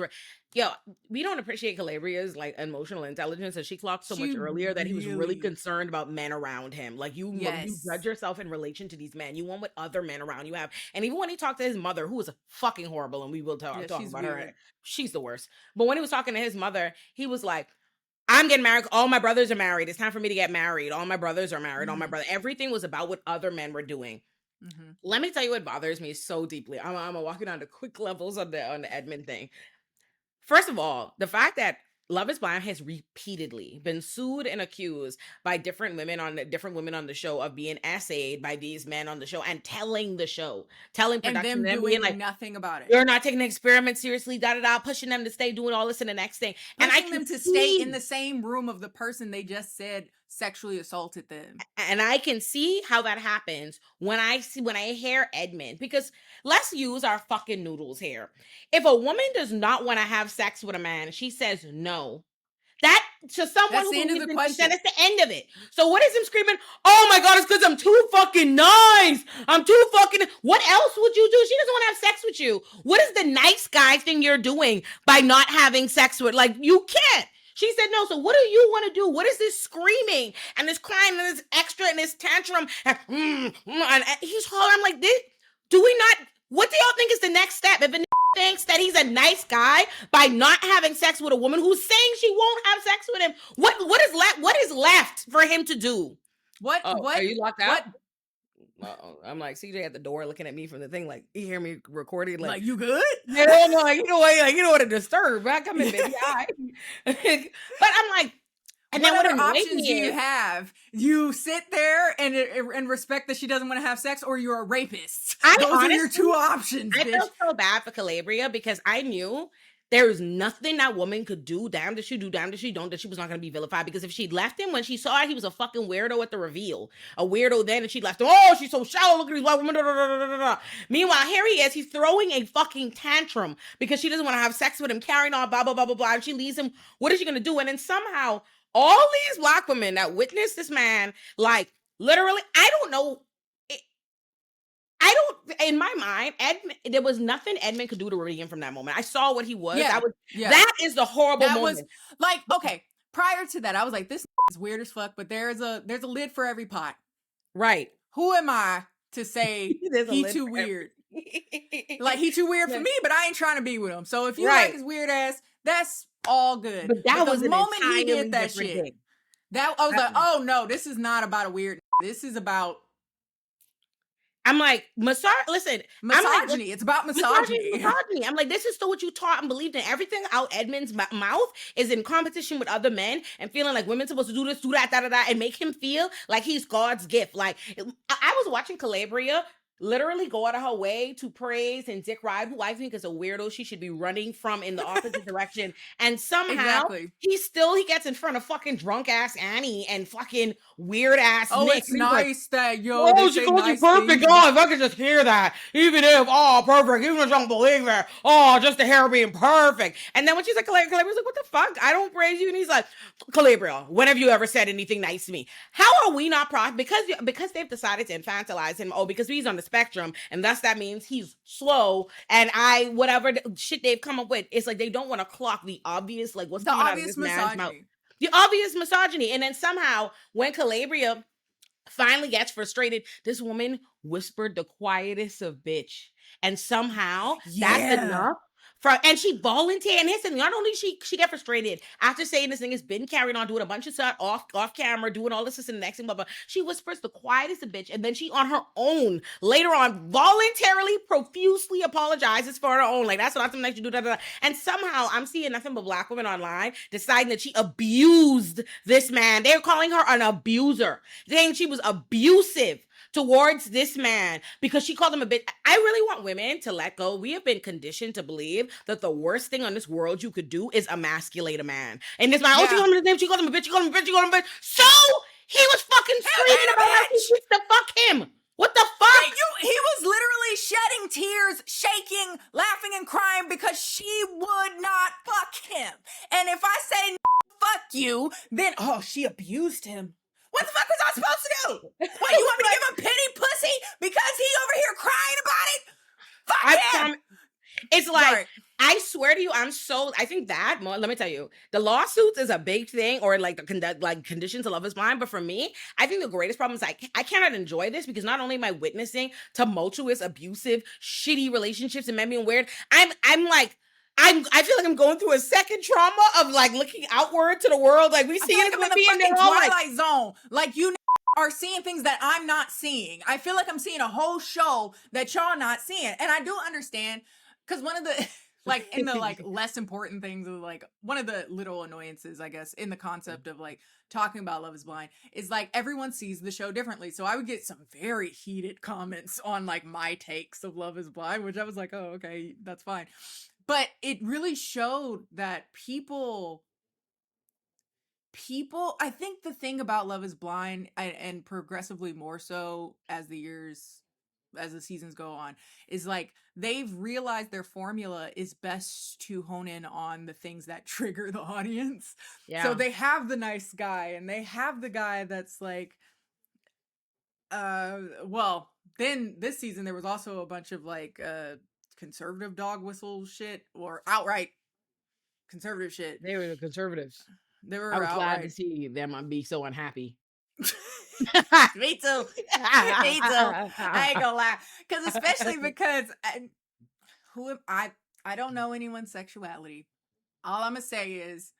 we don't appreciate Calabria's like emotional intelligence, and she clocked so much earlier that he was really concerned about men around him. Like you judge yourself in relation to these men. You want what other men around you have, and even when he talked to his mother, who was fucking horrible, and we will talk about her. She's the worst. But when he was talking to his mother, he was like, I'm getting married. All my brothers are married. It's time for me to get married. All my brothers are married. All my brothers. Everything was about what other men were doing. Let me tell you what bothers me so deeply. I'm walking down to quick levels on the Edmund thing. First of all, the fact that Love is Blind has repeatedly been sued and accused by different women on the show of being essayed by these men on the show and telling production and them doing like nothing about it. You're not taking the experiment seriously, pushing them to stay doing all this and the next thing. And I them to stay in the same room of the person they just said sexually assaulted them. And I can see how that happens when I hear Edmund, because let's use our fucking noodles here. If a woman does not want to have sex with a man, she says no. That to someone that's who the end of the question. That's the end of it. So what is him screaming? Oh my God, it's because I'm too fucking nice. I'm too fucking. What else would you do? She doesn't want to have sex with you. What is the nice guy thing you're doing by not having sex with? Like you can't. She said no. So what do you want to do? What is this screaming and this crying and this extra and this tantrum? And he's hollering. I'm like, this. Do we not? What do y'all think is the next step? If a thinks that he's a nice guy by not having sex with a woman who's saying she won't have sex with him, what is left for him to do? What are you locked out? I'm like CJ at the door looking at me from the thing, like you hear me recording, like you good? Yeah, no, like you know what to disturb. I come in, baby. But I'm like, and what other options do you have? You sit there and respect that she doesn't want to have sex, or you're a rapist. Those are your two options. I felt so bad for Calabria because I knew there was nothing that woman could do. Damned if she do, damned if she don't. That she was not going to be vilified, because if she'd left him when she saw he was a fucking weirdo at the reveal, a weirdo then, and she left him. Oh, she's so shallow. Look at these white women. Meanwhile, here he is. He's throwing a fucking tantrum because she doesn't want to have sex with him, carrying on, blah blah blah blah blah. And she leaves him. What is she going to do? And then somehow, all these black women that witnessed this man, like literally, I don't know. In my mind, Edmund, there was nothing Edmund could do to redeem him from that moment. I saw what he was. Yeah, that is the horrible moment. Was like, okay, prior to that, I was like, this is weird as fuck, but there's a lid for every pot. Right. Who am I to say he too weird? Like, he too weird for me, but I ain't trying to be with him. So if you like his weird ass, that's all good. But that was the moment he did that shit. I was like, oh no, this is not about a weird. This is about. I'm like, listen, I'm like, Misogyny. It's about misogyny. misogyny. I'm like, this is still what you taught and believed in. Everything out Edmund's mouth is in competition with other men and feeling like women's supposed to do this, do that, da da da, and make him feel like he's God's gift. Like, I was watching Calabria literally go out of her way to praise and dick ride, who I think is a weirdo she should be running from in the opposite direction. And somehow he gets in front of fucking drunk ass Annie and fucking weird ass Nick. It's nice that she calls you perfect. Oh, if I could just hear that. Even if, perfect. Even if I don't believe it. Oh, just the hair being perfect. And then when she's like, Calabria's like, what the fuck? I don't praise you. And he's like, Calabria, when have you ever said anything nice to me? How are we not because they've decided to infantilize him? Oh, because he's on the spectrum, and thus that means he's slow, and whatever shit they've come up with, it's like they don't want to clock the obvious, like, what's coming out of this man's mouth. The obvious misogyny. And then somehow when Calabria finally gets frustrated, this woman whispered the quietest of bitch, and somehow that's enough. And she volunteered, and listen, not only she get frustrated after saying this thing has been carried on, doing a bunch of stuff off camera, doing all this and the next thing, blah, blah. She whispers the quietest of bitch, and then she on her own later on voluntarily, profusely apologizes for her own. Like, that's not something that you do. Da, da, da. And somehow I'm seeing nothing but Black women online deciding that she abused this man. They're calling her an abuser, saying she was abusive towards this man because she called him a bitch. I really want women to let go. We have been conditioned to believe that the worst thing on this world you could do is emasculate a man. And this man, she called him his name, she called him a bitch, she called him a bitch, she called him a bitch. So he was fucking screaming about how she wants to fuck him. What the fuck? He was literally shedding tears, shaking, laughing and crying because she would not fuck him. And if I say fuck you, then she abused him. What the fuck was I supposed to do? What, you want me to give him pity pussy because he over here crying about it? Fuck him! It's like, I swear to you, I think that, let me tell you, the lawsuits is a big thing, or like the conditions of Love is Blind, but for me, I think the greatest problem is I cannot enjoy this because not only am I witnessing tumultuous, abusive, shitty relationships and men being weird, I feel like I'm going through a second trauma of like looking outward to the world. Like, we see it in the fucking Twilight Zone. Like, you are seeing things that I'm not seeing. I feel like I'm seeing a whole show that y'all not seeing. And I do understand, because one of the like in the like less important things of like one of the little annoyances, I guess, in the concept of like talking about Love is Blind is like everyone sees the show differently. So I would get some very heated comments on like my takes of Love is Blind, which I was like, oh, okay, that's fine. But it really showed that people, I think the thing about Love is Blind, and progressively more so as the seasons go on, is like they've realized their formula is best to hone in on the things that trigger the audience. Yeah. So they have the nice guy, and they have the guy that's like, then this season there was also a bunch of like, conservative dog whistle shit, or outright conservative shit. They were the conservatives. They were. I was glad to see them be so unhappy. Me too. Me too. I ain't gonna lie, because especially because I don't know anyone's sexuality. All I'm gonna say is,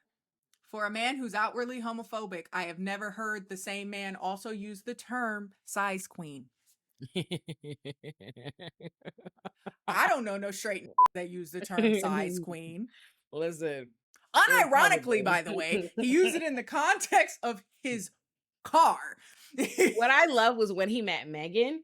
for a man who's outwardly homophobic, I have never heard the same man also use the term size queen. I don't know no straight that use the term size queen. Listen. Unironically, by the way, he used it in the context of his car. What I love was when he met Megan,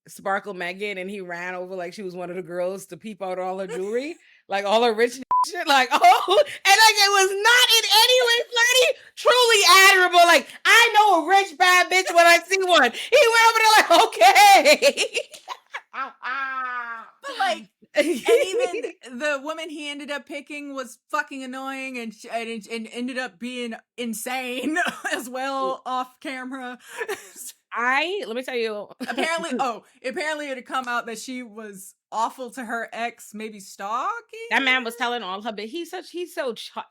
Sparkle Megan, and he ran over like she was one of the girls to peep out all her jewelry, like all her rich shit, like, and like it was not in any way flirty, truly admirable. Like, I know a rich bad bitch when I see one. He went over there like, okay. But like, and even the woman he ended up picking was fucking annoying and ended up being insane as well off camera. Let me tell you. Apparently it had come out that she was awful to her ex, maybe stalking. That man was telling all her, but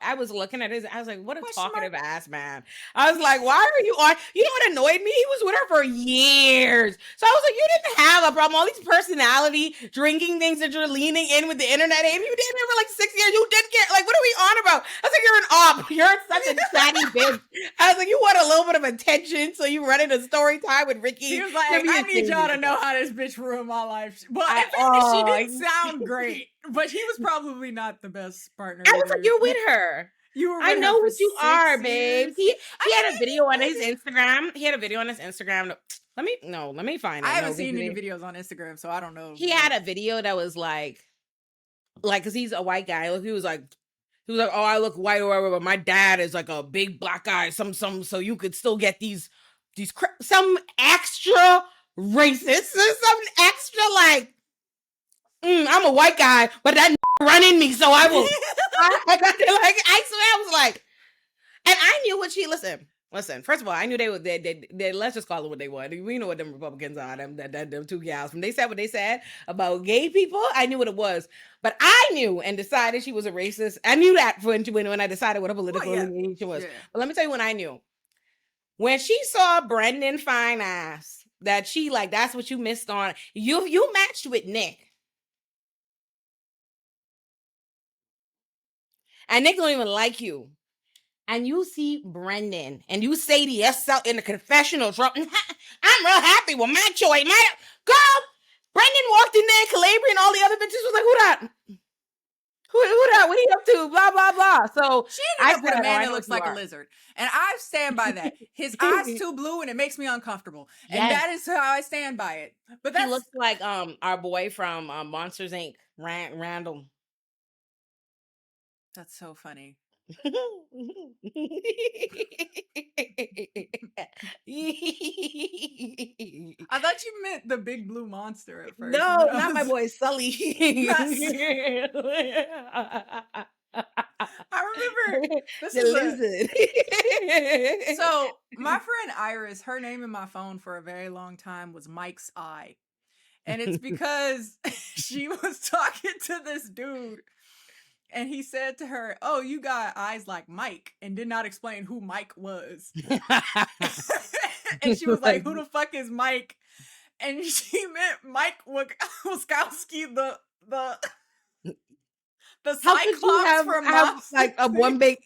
I was looking at I was like, what a Question talkative mark? ass man. I was like, why are you on? You know what annoyed me? He was with her for years. So I was like, you didn't have a problem. All these personality drinking things that you're leaning in with the internet. And you dated him for like 6 years. You didn't care. Like, what are we on about? I was like, you're an op. You're such a chatty bitch. I was like, you want a little bit of attention. So you run into story time with Ricky. He was like, I need y'all to know how this bitch ruined my life. Well, in fact, she didn't sound great, but he was probably not the best partner. I was like, you're with her. You were. I know what you are, babe. babe. He had a video on his Instagram. He had a video on his Instagram. Let me find it. I haven't seen any videos on Instagram, so I don't know. He had a video that was like, because he's a white guy. He was like, oh, I look white or whatever, but my dad is like a big black guy. Some, so you could still get these some extra racist, some extra like, I'm a white guy, but that running me, so I will. I swear, I was like, and I knew what listen. First of all, I knew they would. They let's just call it what they want. We know what them Republicans are. Them two gals. When they said what they said about gay people, I knew what it was. But I knew and decided she was a racist. I knew that when I decided what her political affiliation was. Yeah. But let me tell you when I knew. When she saw Brendan fine ass, that she like, that's what you missed on. You matched with Nick. And Nick don't even like you. And you see Brendan, and you say to yourself in the confessional, I'm real happy with my choice. Girl, Brendan walked in there, Calabria and all the other bitches was like, who that? Who that? What are you up to? Blah, blah, blah. So she ended up with a man that looks like a lizard. And I stand by that. His eyes too blue and it makes me uncomfortable. And that is how I stand by it. But that looks like our boy from Monsters Inc., Randall. That's so funny. I thought you meant the big blue monster at first. No, not my boy Sully. I remember this the lizard. So my friend Iris, her name in my phone for a very long time was Mike's Eye. And it's because she was talking to this dude. And he said to her, oh, you got eyes like Mike, and did not explain who Mike was. And she was like, who the fuck is Mike? And she meant Mike Wazowski, the Cyclops from Monsters. Like a one big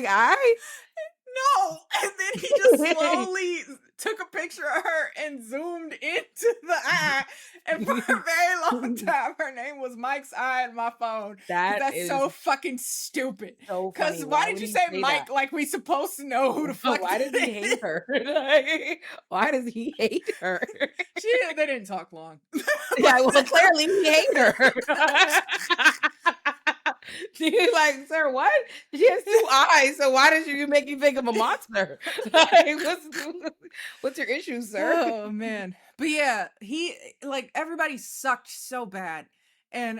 eye? No. And then he just slowly took a picture of her and zoomed into the eye. And for a very long time, her name was Mike's Eye in my phone. That's so fucking stupid. So because why did you say Mike that? Like we supposed to know who the fuck? Why does he hate her? Why does he hate her? They didn't talk long. Yeah, well, clearly he hate her. She's like, sir, what? She has two eyes, so why did you make you think of a monster? Like, what's your issue, sir? Oh man. But yeah, he like everybody sucked so bad. And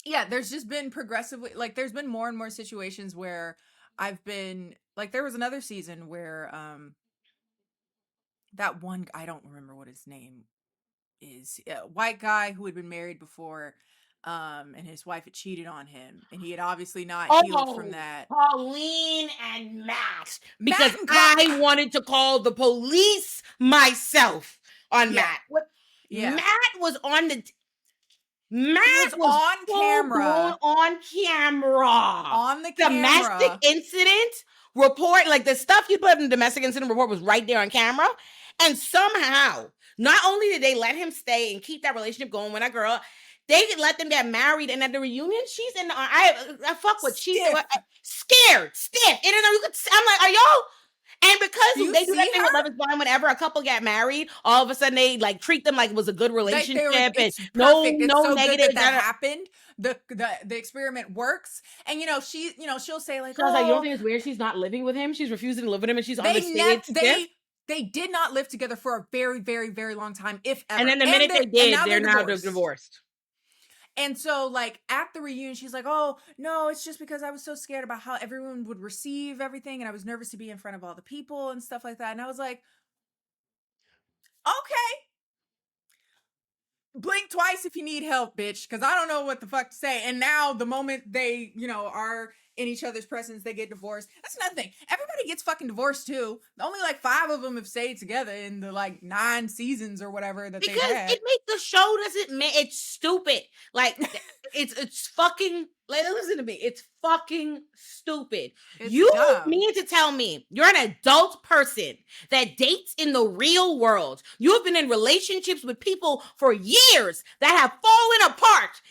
yeah, there's just been progressively like there's been more and more situations where I've been like there was another season where that one, I don't remember what his name is, a white guy who had been married before, and his wife had cheated on him, and he had obviously not healed from that. Colleen and Matt, because I wanted to call the police myself on Matt. Yeah. Matt was on the. Matt was on camera. On camera. On the camera. Domestic incident report, like the stuff you put in the domestic incident report was right there on camera. And somehow, not only did they let him stay and keep that relationship going with that girl, they could let them get married. And at the reunion, she's in the, I fuck with, she's scared, stiff. And then I'm like, are y'all? And because they do that thing with Love is Blind, whenever a couple get married, all of a sudden they like treat them like it was a good relationship and no negative that happened. The experiment works, and she'll say like, I was like, you don't think it's weird? She's not living with him. She's refusing to live with him, and she's understated. They did not live together for a very, very, very long time, if ever. And then the minute they did, they're now divorced. And so, like, at the reunion, she's like, oh, no, it's just because I was so scared about how everyone would receive everything, and I was nervous to be in front of all the people and stuff like that. And I was like, okay. blink twice if you need help, bitch, because I don't know what the fuck to say. And now the moment they, are in each other's presence, they get divorced. That's another thing. Everybody gets fucking divorced too. Only like 5 of them have stayed together in the like 9 seasons or whatever that they've had. It makes the show doesn't make it's stupid. Like it's fucking like listen to me. It's fucking stupid. You mean to tell me you're an adult person that dates in the real world. You have been in relationships with people for years that have fallen apart.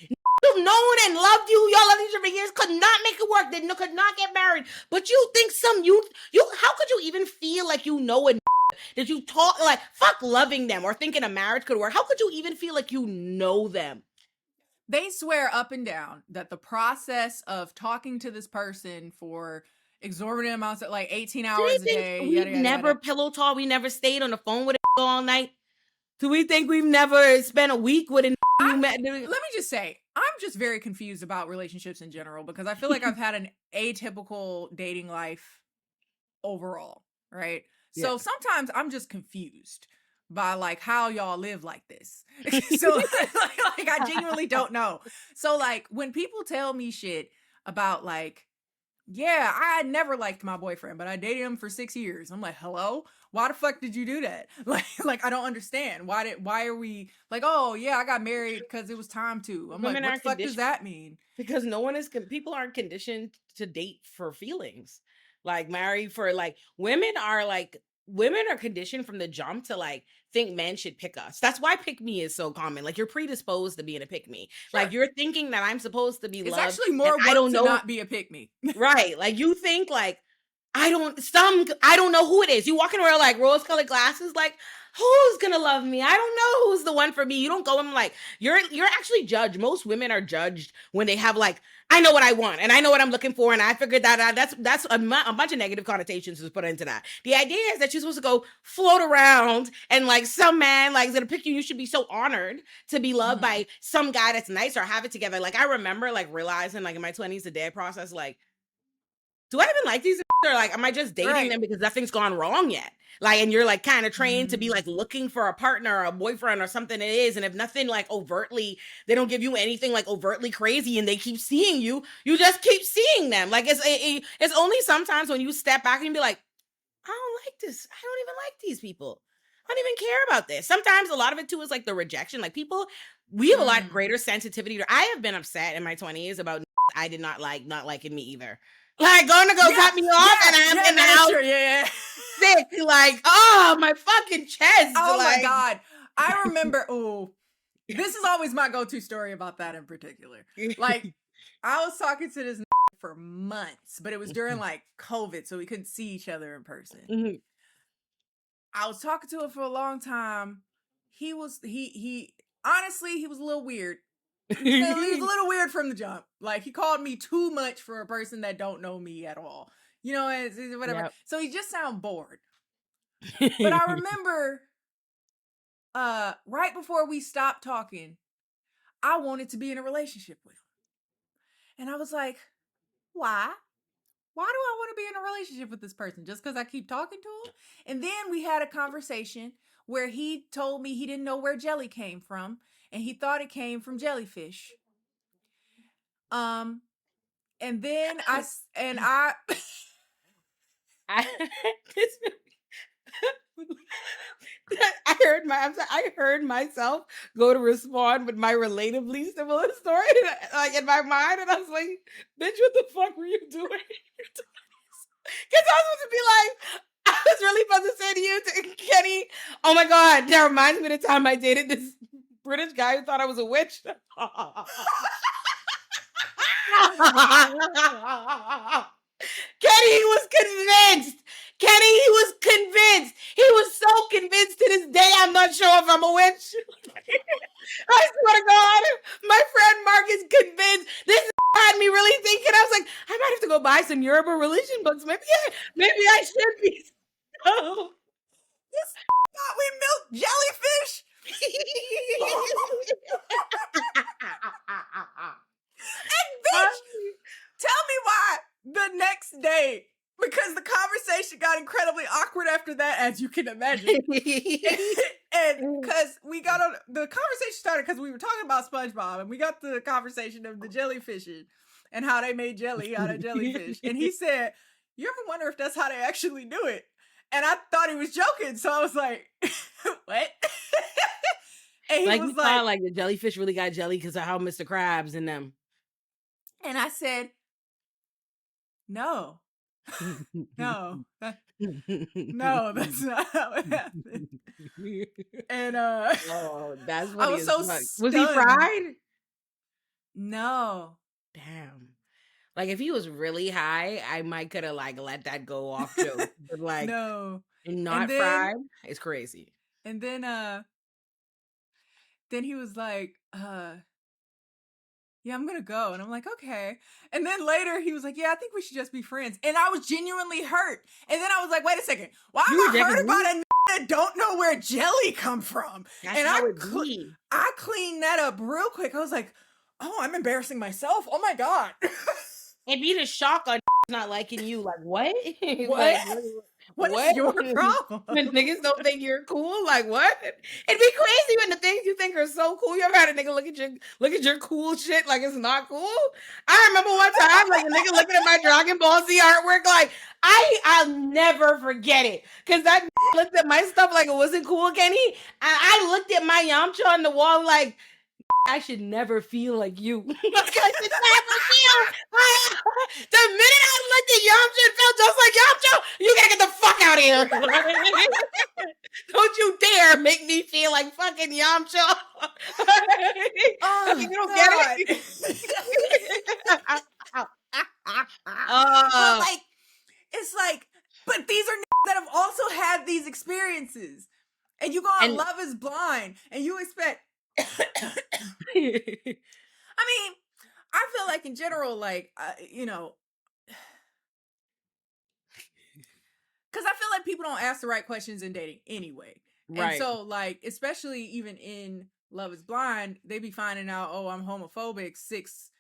You've known and loved you. Y'all loved each other for years. Could not make it work. They could not get married. But you think you how could you even feel like you know and did you talk like fuck loving them or thinking a marriage could work? How could you even feel like you know them? They swear up and down that the process of talking to this person for exorbitant amounts of like 18 hours a day. We never pillow talk. We never stayed on the phone with a all night. Do we think we've never spent a week with a let me just say, I'm just very confused about relationships in general because I feel like I've had an atypical dating life overall, right? Yeah. So sometimes I'm just confused by like how y'all live like this. So like I genuinely don't know. So like when people tell me shit about like, yeah, I never liked my boyfriend, but I dated him for 6 years. I'm like, hello? Why the fuck did you do that? Like I don't understand. Why are we like, oh yeah, I got married because it was time to. I'm like, what the fuck does that mean? Because people aren't conditioned to date for feelings. Like marry for like women are conditioned from the jump to like think men should pick us. That's why pick me is so common. Like you're predisposed to being a pick me. Sure. Like you're thinking that I'm supposed to be loved. It's actually more work I don't know, to not be a pick me. Right. Like you think like I don't know who it is. You walk in around like rose-colored glasses, like who's gonna love me? I don't know who's the one for me. You don't go in like you're actually judged. Most women are judged when they have like I know what I want and I know what I'm looking for and I figured that out. That's a bunch of negative connotations was put into that. The idea is that you're supposed to go float around and like some man like is gonna pick you. You should be so honored to be loved by some guy that's nice or have it together. Like I remember like realizing like in my 20s the day process like do I even like these or like am I just dating them because nothing's gone wrong yet? Like and you're like kind of trained to be like looking for a partner or a boyfriend or something it is and if nothing like overtly they don't give you anything like overtly crazy and they keep seeing you just keep seeing them. Like it's only sometimes when you step back and be like I don't like this. I don't even like these people. I don't even care about this. Sometimes a lot of it too is like the rejection. Like people we have a lot greater sensitivity. I have been upset in my 20s about I did not liking me either. Like, gonna go cut me off and I'm in the house sick. Like, oh, my fucking chest. Oh, like, my God. I remember, this is always my go-to story about that in particular. Like, I was talking to this for months, but it was during, like, COVID, so we couldn't see each other in person. Mm-hmm. I was talking to him for a long time. Honestly, he was a little weird. He was a little weird from the jump. Like he called me too much for a person that don't know me at all. You know, whatever. Yep. So he just sounded bored. But I remember right before we stopped talking, I wanted to be in a relationship with him. And I was like, why? Why do I want to be in a relationship with this person? Just because I keep talking to him? And then we had a conversation where he told me he didn't know where jelly came from. And he thought it came from jellyfish. And then I heard myself go to respond with my relatively similar story, like in my mind, and I was like, "Bitch, what the fuck were you doing?" Because I was supposed to be like, I was really supposed to say to you, to Kenny, "Oh my God, that reminds me of the time I dated this British guy who thought I was a witch." Kenny was convinced. He was so convinced to this day. I'm not sure if I'm a witch. I swear to God, my friend Mark is convinced. This had me really thinking. I was like, I might have to go buy some Yoruba religion books. Maybe I should be. Oh. This thought we milked jellyfish. And bitch, tell me why the next day, because the conversation got incredibly awkward after that, as you can imagine. And because we got on the conversation started because we were talking about SpongeBob, and we got the conversation of the jellyfish and how they made jelly out of jellyfish. And he said, "You ever wonder if that's how they actually do it?" And I thought he was joking, so I was like, "What?" And he like, was like the jellyfish really got jelly because of how Mr. Krabs and them. And I said, "No, no, no, that's not how it happened." And oh, that's funny. I was so stunned. stunned. Was he fried? No. Damn. Like, if he was really high, I might could have like let that go off joke. But like, no, and not fried, it's crazy. And then he was like, "Yeah, I'm gonna go." And I'm like, "Okay." And then later he was like, "Yeah, I think we should just be friends." And I was genuinely hurt. And then I was like, "Wait a second, why am I hurt about a that don't know where jelly come from?" That's and how I cleaned that up real quick. I was like, "Oh, I'm embarrassing myself. Oh my god." It'd be the shock on not liking you. Like, what? What? What is your problem? When niggas don't think you're cool, like what? It'd be crazy when the things you think are so cool. You ever had a nigga look at your cool shit like it's not cool? I remember one time, like a nigga looking at my Dragon Ball Z artwork, like I'll never forget it. Cause that looked at my stuff like it wasn't cool, Kenny. I looked at my Yamcha on the wall like I should never feel like you. I should never feel. The minute I looked at Yamcha, it felt just like Yamcha. You gotta get the fuck out of here. Don't you dare make me feel like fucking Yamcha. Oh, you don't get it. But like, it's like, but these are that have also had these experiences, and you go on Love Is Blind, and you expect. I mean, I feel like in general, like, you know, because I feel like people don't ask the right questions in dating anyway. Right. And so, like, especially even in Love Is Blind, they be finding out, "Oh, I'm homophobic 6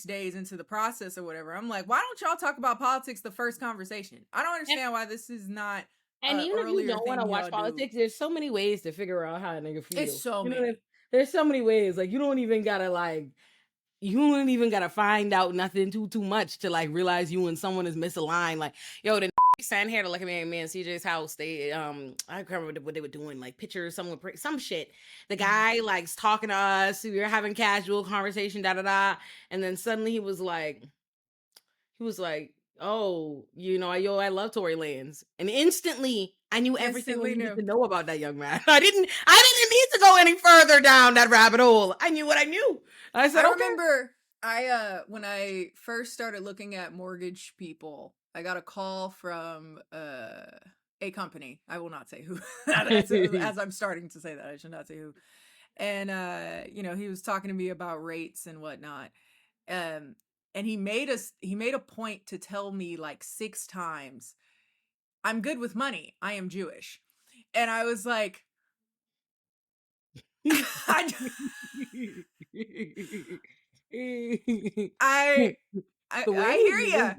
days into the process or whatever." I'm like, why don't y'all talk about politics the first conversation? I don't understand why this is not. And even if you don't want to watch politics, there's so many ways to figure out how a nigga feels. It's so many. There's so many ways. Like, you don't even gotta find out nothing too much to like realize you and someone is misaligned. Like, yo, the sat here to look at me and CJ's house. They I can't remember what they were doing, like pictures, some shit. The guy likes talking to us. We were having casual conversation, and then suddenly he was like, "Oh, I love Tory Lanez," and instantly I knew everything we needed to know about that young man. I didn't need to go any further down that rabbit hole. I knew what I knew. I said, I remember when I first started looking at mortgage people, I got a call from a company. I will not say who. As I'm starting to say that, I should not say who. And he was talking to me about rates and whatnot. And he made a point to tell me like 6 times, "I'm good with money. I am Jewish." And I was like, I hear you.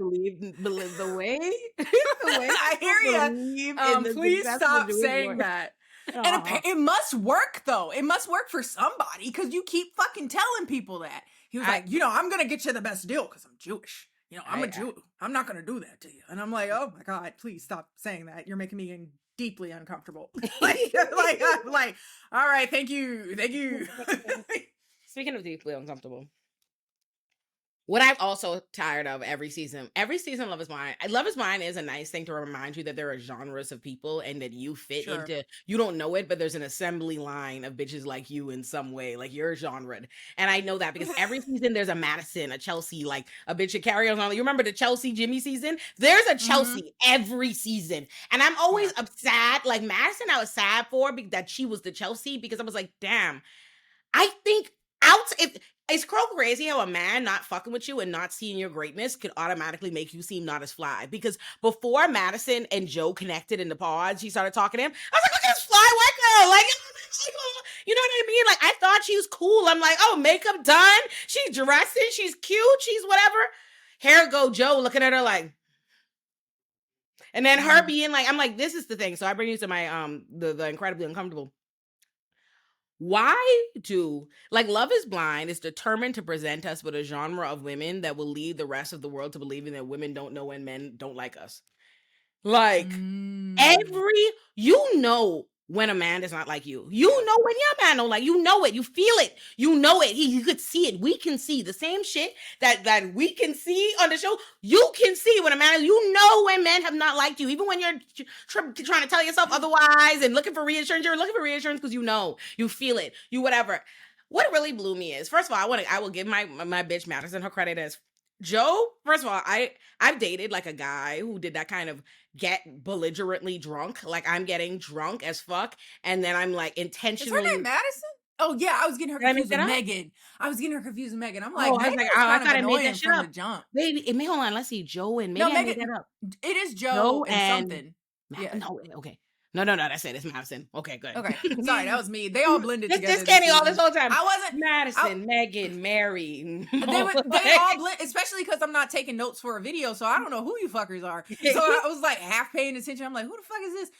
Believe the way I hear you. Please stop saying that. And it must work though. It must work for somebody because you keep fucking telling people that. He was like, "I'm gonna get you the best deal because I'm Jewish. I'm a Jew. I'm not gonna do that to you." And I'm like, "Oh my god, please stop saying that. You're making me deeply uncomfortable." I'm like, "All right, thank you." Speaking of deeply uncomfortable, what I'm also tired of every season Love Is Blind. Love Is Blind is a nice thing to remind you that there are genres of people and that you fit into, you don't know it, but there's an assembly line of bitches like you in some way, like you're genred. And I know that because every season there's a Madison, a Chelsea, like a bitch that carries on. You remember the Chelsea Jimmy season? There's a Chelsea every season. And I'm always sad. Like Madison, I was sad for that she was the Chelsea because I was like, damn, I think it's crazy how a man not fucking with you and not seeing your greatness could automatically make you seem not as fly. Because before Madison and Joe connected in the pods, she started talking to him. I was like, look at this fly white girl. Like, you know what I mean? Like, I thought she was cool. I'm like, oh, makeup done. She's dressing. She's cute. She's whatever. Here go Joe looking at her like, and then her being like, I'm like, this is the thing. So I bring you to my, the incredibly uncomfortable. Why do, like, Love is Blind is determined to present us with a genre of women that will lead the rest of the world to believing that women don't know when men don't like us. Like, Mm. you know when a man does not like you. You know when your man don't like you. Know it. You feel it. You know it. You could see it. We can see the same shit that we can see on the show. You can see when a man, you know when men have not liked you. Even when you're trying to tell yourself otherwise and looking for reassurance, you're looking for reassurance because you know. You feel it. You whatever. What really blew me is, first of all, I will give my bitch Madison her credit as Joe. First of all, I've dated like a guy who did that kind of get belligerently drunk. Like, I'm getting drunk as fuck, and then I'm like Is her intentionally. name Madison? Oh yeah, I was getting her Did I make confused with that up? Megan. I'm like, Oh, I was Megan like, was oh, I kind of thought I made that annoying shit from the up. jump. Maybe it may, hold on. Let's see, Joe and No, maybe I made that Megan, up. it is Joe Joe and and something. Yeah. no, okay. No, that's it. It's Madison. Okay, good. Okay. Sorry, that was me. They all blended together. Just getting all this whole time. I wasn't Madison, Megan, Mary. they all blend, especially because I'm not taking notes for a video, so I don't know who you fuckers are. So I was like half paying attention. I'm like, who the fuck is this?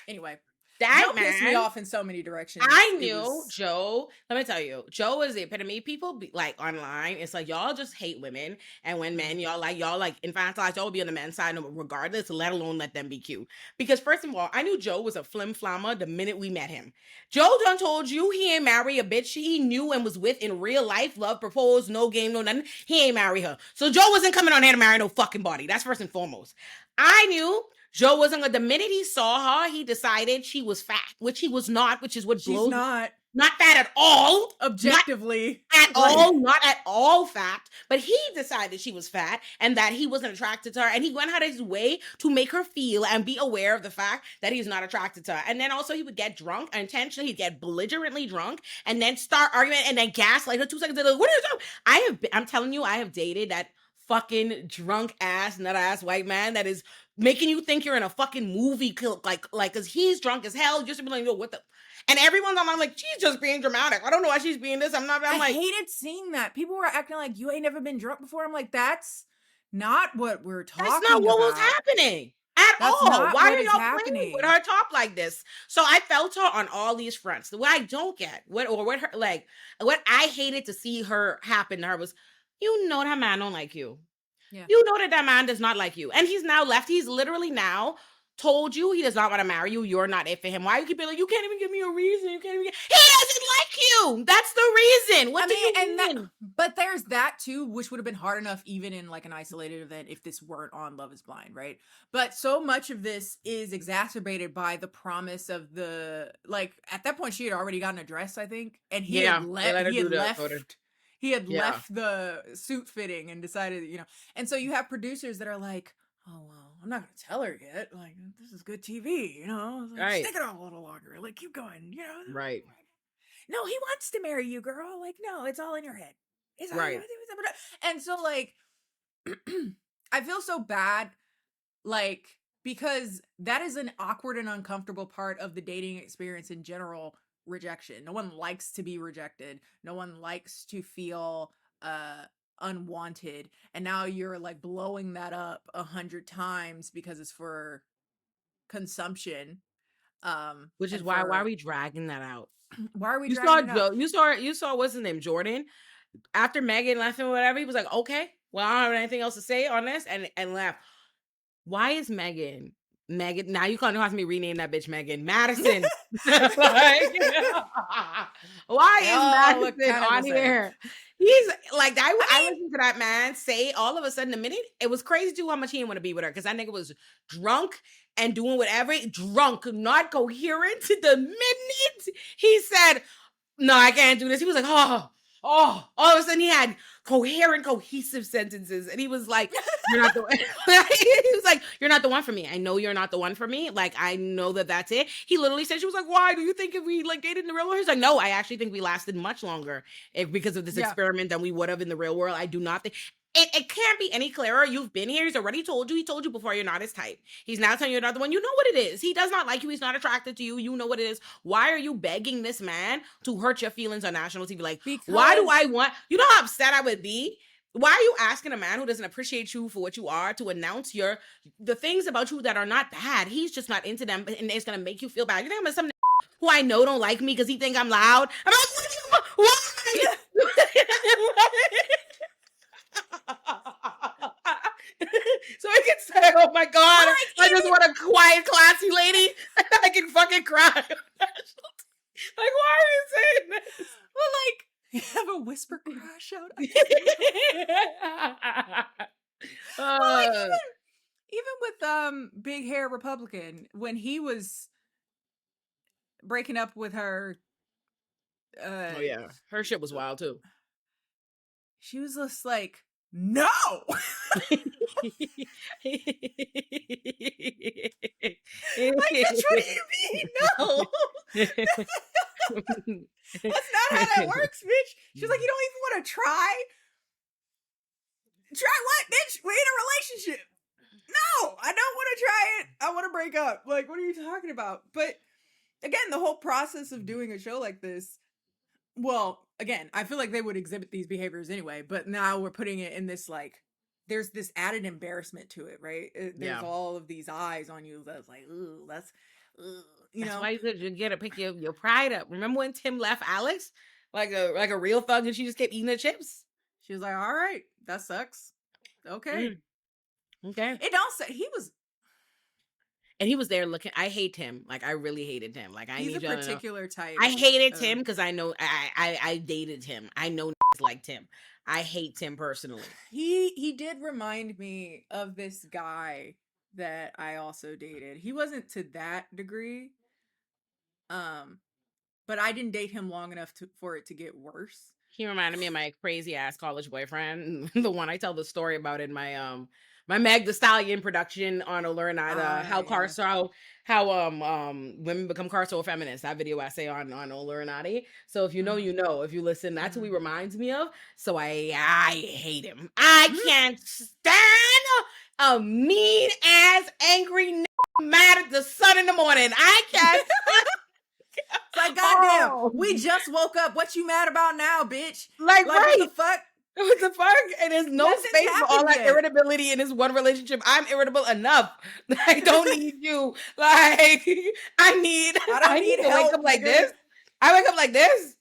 Anyway, that Joe pissed me off in so many directions. I knew Joe. Let me tell you, Joe is the epitome. People like online. It's like y'all just hate women, and when men y'all like infantilize. Y'all will be on the men's side regardless. Let alone let them be cute. Because first of all, I knew Joe was a flim flammer the minute we met him. Joe done told you he ain't marry a bitch he knew and was with in real life. Love, proposed, no game, no nothing. He ain't marry her. So Joe wasn't coming on here to marry no fucking body. That's first and foremost. I knew Joe wasn't the minute he saw her, he decided she was fat, which he was not, which is what blows. She's not fat at all. Objectively. Not at all fat. But he decided she was fat and that he wasn't attracted to her. And he went out of his way to make her feel and be aware of the fact that he's not attracted to her. And then also he would get drunk, intentionally, he'd get belligerently drunk and then start arguing and then gaslight her 2 seconds later. What are you doing? I'm telling you, I have dated that fucking drunk ass, nut ass white man that is making you think you're in a fucking movie, like, cause he's drunk as hell. Just to be like, yo, what the? And everyone's online like, she's just being dramatic. I don't know why she's being this. I hated seeing that. People were acting like you ain't never been drunk before. I'm like, that's not what we're talking about. That's not what was happening at all. Why are y'all playing with her talk like this? So I felt her on all these fronts. What I don't get, what I hated to see her happen to her was, you know that man don't like you. Yeah. You know that man does not like you. And he's now left. He's literally now told you he does not want to marry you. You're not it for him. Why you keep being like, you can't even give me a reason. You can't even he doesn't like you. That's the reason. What do you mean? But there's that too, which would have been hard enough even in like an isolated event if this weren't on Love is Blind, right? But so much of this is exacerbated by the promise of the, like, at that point she had already gotten a dress, I think. And he had left. He had left the suit fitting and decided, and so you have producers that are like, oh, well, I'm not going to tell her yet. Like, this is good TV, Like, stick it on a little longer. Like, keep going, Right. No, he wants to marry you, girl. Like, no, it's all in your head. It's all right. And so, like, I feel so bad, like, because that is an awkward and uncomfortable part of the dating experience in general. Rejection. No one likes to be rejected. No one likes to feel unwanted. And now you're like blowing that up 100 times because it's for consumption. Which is why are we dragging that out? Why are we dragging it out? You saw what's his name, Jordan? After Megan left him or whatever, he was like, okay, well, I don't have anything else to say on this, and laugh. Why is Megan, now you can't have me rename that bitch Megan. Madison. Why is Madison on here? He's like, I listened to that man say all of a sudden, the minute, it was crazy too how much he didn't want to be with her, because that nigga was drunk and doing whatever, drunk, not coherent. The minute he said, no, I can't do this, he was like, all of a sudden he had coherent, cohesive sentences. And he was like, you're not the one. He was like, you're not the one for me. I know you're not the one for me. Like, I know that's it. He literally said, she was like, why do you think if we like dated in the real world? He's like, no, I actually think we lasted much longer because of this experiment than we would have in the real world. I do not think. It can't be any clearer. You've been here. He's already told you. He told you before you're not his type. He's now telling you another one. You know what it is. He does not like you. He's not attracted to you. You know what it is. Why are you begging this man to hurt your feelings on national TV? Like, why do I want, you know how upset I would be? Why are you asking a man who doesn't appreciate you for what you are to announce the things about you that are not bad? He's just not into them, and it's going to make you feel bad. You think I'm some who I know don't like me because he think I'm loud. I'm like, why? So I can say, oh my God, I just want a quiet, classy lady. I can fucking cry. Like, why are you saying this? Well, like, you have a whisper crush out. Well, like, even with big hair Republican, when he was breaking up with her, oh yeah, her shit was wild too. She was just like, no. Like, bitch, what do you mean, no? That's not how that works, bitch. She's like, you don't even want to try? Try what, bitch? We're in a relationship. No, I don't want to try it. I want to break up. Like, what are you talking about? But again, the whole process of doing a show like this, well, again, I feel like they would exhibit these behaviors anyway, but now we're putting it in this, like, there's this added embarrassment to it, right? There's all of these eyes on you that's like, ooh, that's, you that's know. why you gotta pick your pride up. Remember when Tim left Alex like a real thug and she just kept eating the chips? She was like, all right, that sucks. Okay. Okay. It don't say he was. And he was there looking. I hate him. Like, I really hated him. Like, He's a particular type. I hated Tim because I know I dated him. I know liked him. I hate Tim personally. He did remind me of this guy that I also dated. He wasn't to that degree. But I didn't date him long enough for it to get worse. He reminded me of my crazy ass college boyfriend, the one I tell the story about in my my Meg Thee Stallion production on Illuminati, how women become carceral feminists. That video I say on Illuminati. So if you know, you know. If you listen, that's who he reminds me of. So I hate him. I can't stand a mean ass, angry, mad at the sun in the morning. I can't. It's like, goddamn, we just woke up. What you mad about now, bitch? Like right. What the fuck? What the fuck? And there's no space for all that irritability in this one relationship. I'm irritable enough. I don't need you. Like, I need to help, wake up like this. I wake up like this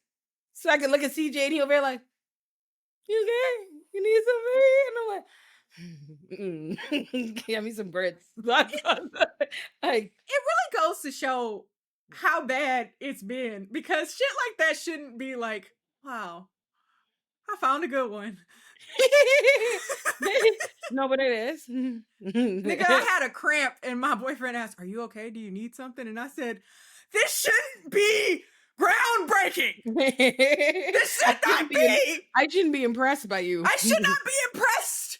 so I can look at CJ and he'll be like, you okay? You need some food? And I'm like, give me some grits. Like, it really goes to show how bad it's been, because shit like that shouldn't be like, wow, I found a good one. No, but it is. Nigga, I had a cramp and my boyfriend asked, are you okay? Do you need something? And I said, this shouldn't be groundbreaking. This should not be. I shouldn't be impressed by you. I should not be impressed.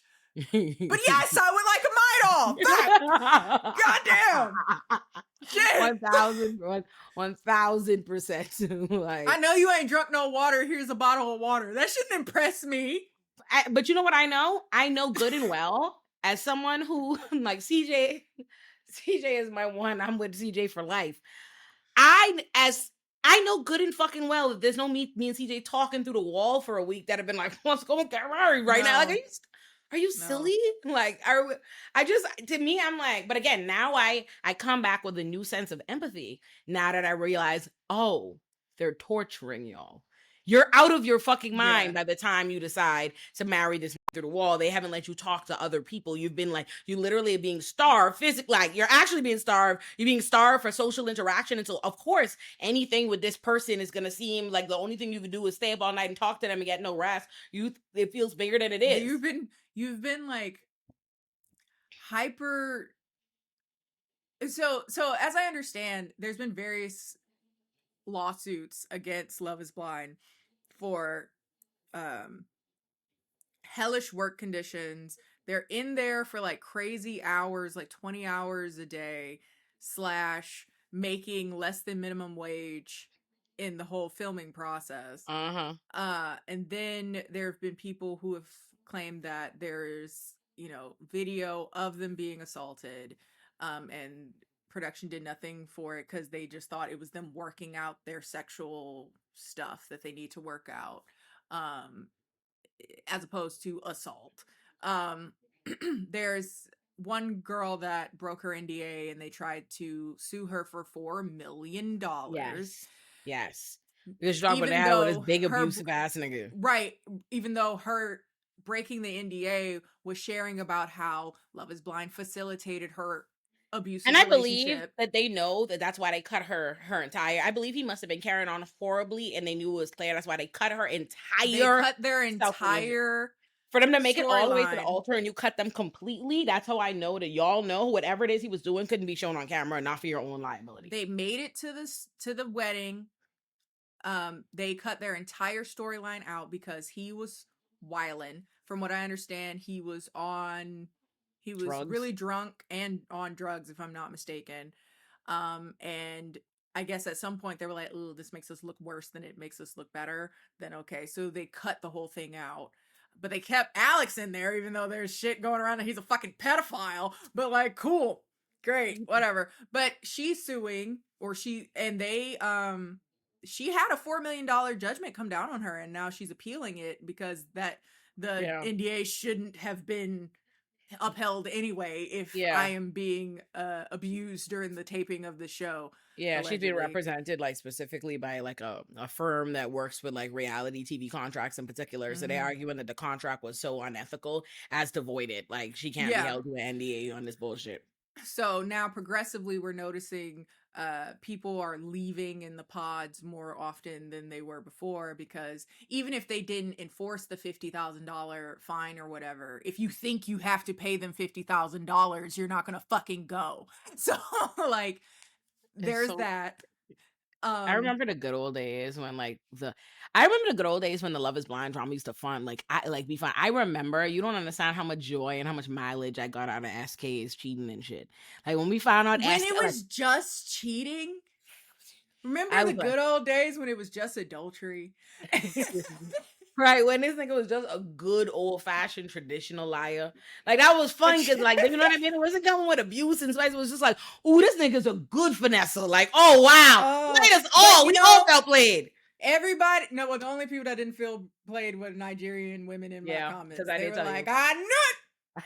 But yes, I would like a Midol. Goddamn. Shit. 1000%. Like, I know you ain't drunk no water. Here's a bottle of water. That shouldn't impress me. But you know what I know? I know good and well, as someone who, like, CJ is my one. I'm with CJ for life. I know good and fucking well that there's no me and CJ talking through the wall for a week that have been like, what's going on right now? Like, are you silly? Like, to me, I'm like, but again, now I come back with a new sense of empathy now that I realize, oh, they're torturing y'all. You're out of your fucking mind by the time you decide to marry this through the wall. They haven't let you talk to other people. You've been like, you literally are being starved physically. Like, you're actually being starved. You're being starved for social interaction. And so, of course, anything with this person is going to seem like the only thing you can do is stay up all night and talk to them and get no rest. It feels bigger than it is. You've been like hyper. So as I understand, there's been various lawsuits against Love is Blind for hellish work conditions. They're in there for like crazy hours, like 20 hours a day, / making less than minimum wage in the whole filming process. And then there have been people who have claimed that there's, video of them being assaulted, and production did nothing for it because they just thought it was them working out their sexual stuff that they need to work out, as opposed to assault. There's one girl that broke her NDA and they tried to sue her for $4 million. Yes. Because you're talking about Even that with this though big her abusive ass nigga. right, even though her breaking the NDA was sharing about how Love is Blind facilitated her And abusive I believe relationship. that they know that that's why they cut her entire. I believe he must have been carrying on horribly, and they knew it was Claire. That's why they cut her They entire cut their self relationship. entire For them to make it all the way to the storyline. altar and you cut them completely. That's how I know that y'all know whatever it is he was doing couldn't be shown on camera, not for your own liability. They made it to the wedding. They cut their entire storyline out because he was wildin'. From what I understand, he was Drugs. really drunk and on drugs, if I'm not mistaken. And I guess at some point they were like, "Ooh, this makes us look worse than it makes us look better." Then okay, so they cut the whole thing out. But they kept Alex in there, even though there's shit going around that he's a fucking pedophile. But like, cool, great, whatever. But she's suing, or she had a $4 million judgment come down on her, and now she's appealing it because the NDA shouldn't have been upheld anyway if I am being abused during the taping of the show. Yeah, allegedly. She's being represented like specifically by like a firm that works with like reality TV contracts in particular. So they're arguing that the contract was so unethical as to void it. Like she can't be held to an NDA on this bullshit. So now progressively we're noticing people are leaving in the pods more often than they were before, because even if they didn't enforce the $50,000 fine or whatever, if you think you have to pay them $50,000, you're not gonna fucking go. So like there's that. I remember the good old days when I remember the good old days when the Love is Blind drama used to be fun. I remember, you don't understand how much joy and how much mileage I got out of SK's cheating and shit. Like when we found out when it was just cheating. Remember the good old days when it was just adultery? Right, when this nigga was just a good old-fashioned traditional liar. Like, that was fun because, like, you know what I mean? It wasn't coming with abuse and spice. It was just like, ooh, this nigga's a good finesser. Like, oh, wow. Played us all. We all felt played. Everybody, no, the only people that didn't feel played were Nigerian women in my comments. They were like, I knew it.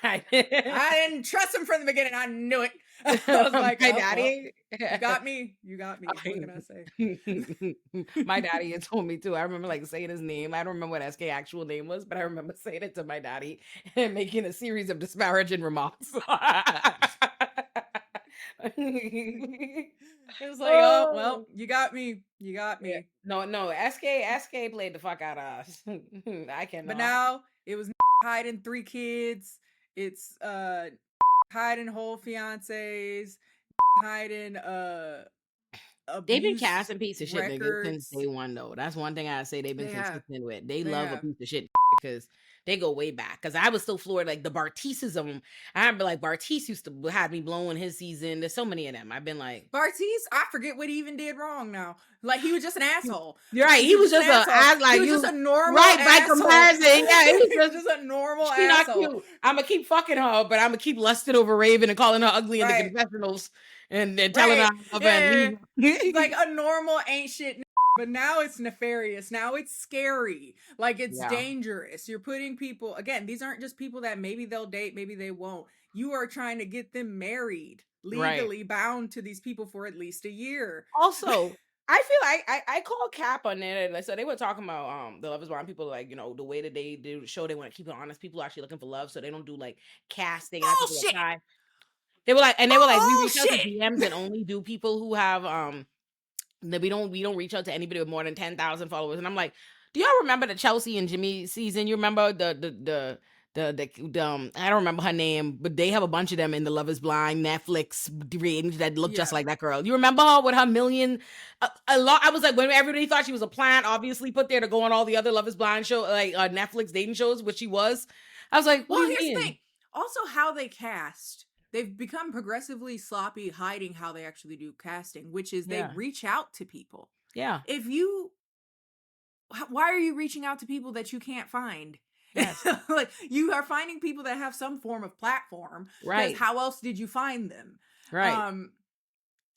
I didn't trust him from the beginning. I knew it. I was like, my daddy, well, you got me. What can I say? My daddy had told me too. I remember like saying his name. I don't remember what SK actual name was, but I remember saying it to my daddy and making a series of disparaging remarks. It was like, oh well, you got me. Yeah. No, SK played the fuck out of us. I cannot. But now it was hiding 3 kids. It's hiding whole fiancés, hiding they've been casting piece of shit niggas since day one though. That's one thing I say they've been consistent with. They love a piece of shit because they go way back. Because I was still floored, like the Bartises of them. I remember like Bartise used to have me blowing his season. There's so many of them. I've been like, Bartise, I forget what he even did wrong now. Like he was just an asshole. You're right. He was just a normal right asshole. By comparison. Yeah, he was just a normal asshole. Not cute. I'm gonna keep fucking her, but I'm gonna keep lusting over Raven and calling her ugly in the confessionals and telling her like a normal ain't shit. But now it's nefarious. Now it's scary. Like it's dangerous. You're putting people, again, these aren't just people that maybe they'll date, maybe they won't. You are trying to get them married, legally bound to these people for at least a year. Also, I feel like I call Cap on it. So they were talking about the Love is Blind people, like, you know, the way that they do the show, they want to keep it honest. People are actually looking for love, so they don't do like casting. Bullshit. They were like, we reach out to DMs and only do people who have that we don't reach out to anybody with more than 10,000 followers. And I'm like, do y'all remember the Chelsea and Jimmy season? You remember the I don't remember her name, but they have a bunch of them in the Love is Blind Netflix range that look just like that girl. You remember her with her million a lot? I was like, when everybody thought she was a plant, obviously put there to go on all the other Love is Blind show, like Netflix dating shows, which she was. I was like, well, here's the thing. Also, how they cast. They've become progressively sloppy hiding how they actually do casting, which is they reach out to people. Yeah. Why are you reaching out to people that you can't find? Yes. Like you are finding people that have some form of platform. Right. How else did you find them? Right.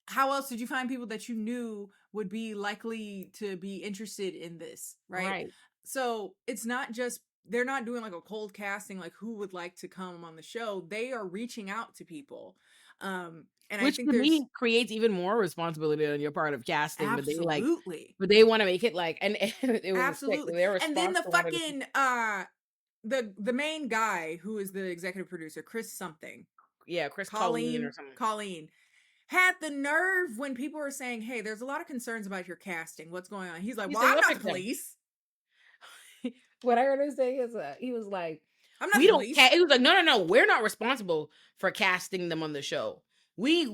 How else did you find people that you knew would be likely to be interested in this? Right. So it's not just they're not doing like a cold casting, like who would like to come on the show. They are reaching out to people. And Which I think to there's me creates even more responsibility on your part of casting, absolutely, but they want to make it like, and it was a stick. absolutely. Their And then response the to one of fucking the main guy who is the executive producer, Chris something, Chris Colleen or something. Colleen had the nerve when people were saying, "Hey, there's a lot of concerns about your casting. What's going on?" He's like, "Well, I'm not the police." What I heard him say is, he was like, "I'm not we the don't police." He was like, no, we're not responsible for casting them on the show. We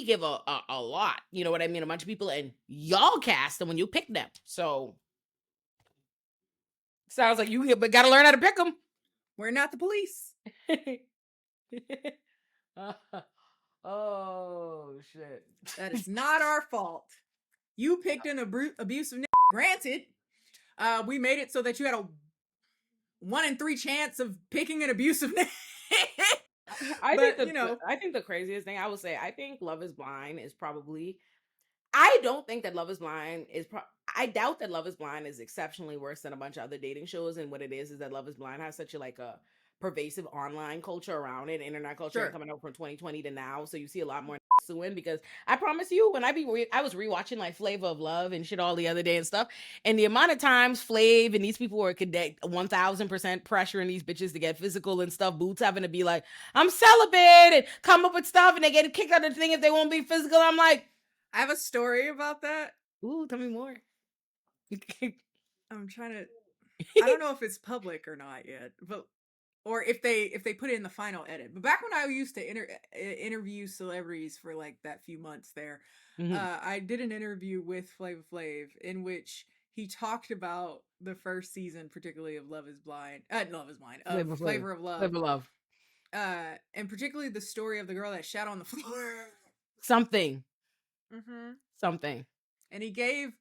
give a lot, you know what I mean, a bunch of people, and y'all cast them when you pick them. So sounds like you but gotta learn how to pick them. We're not the police. Oh shit! That is not our fault. You picked an abusive. Granted, we made it so that you had a 1 in 3 chance of picking an abusive. I think the craziest thing I would say, I think Love is Blind is probably. I don't think that Love is Blind is. I doubt that Love is Blind is exceptionally worse than a bunch of other dating shows. And what it is that Love is Blind has such a pervasive online culture around it, internet culture, coming out from 2020 to now. So you see a lot more suing, because I promise you, when I was rewatching like Flavor of Love and shit all the other day and stuff, and the amount of times Flav and these people were 1000% pressuring these bitches to get physical and stuff, Boots having to be like, I'm celibate, and come up with stuff, and they get kicked out of the thing if they won't be physical. I'm like, I have a story about that. Ooh, tell me more. I'm trying to. I don't know if it's public or not yet, but or if they put it in the final edit. But back when I used to interview celebrities for like that few months there, I did an interview with Flavor Flav in which he talked about the first season, particularly of Love is Blind, Flavor of Love, and particularly the story of the girl that shat on the floor. Something. And he gave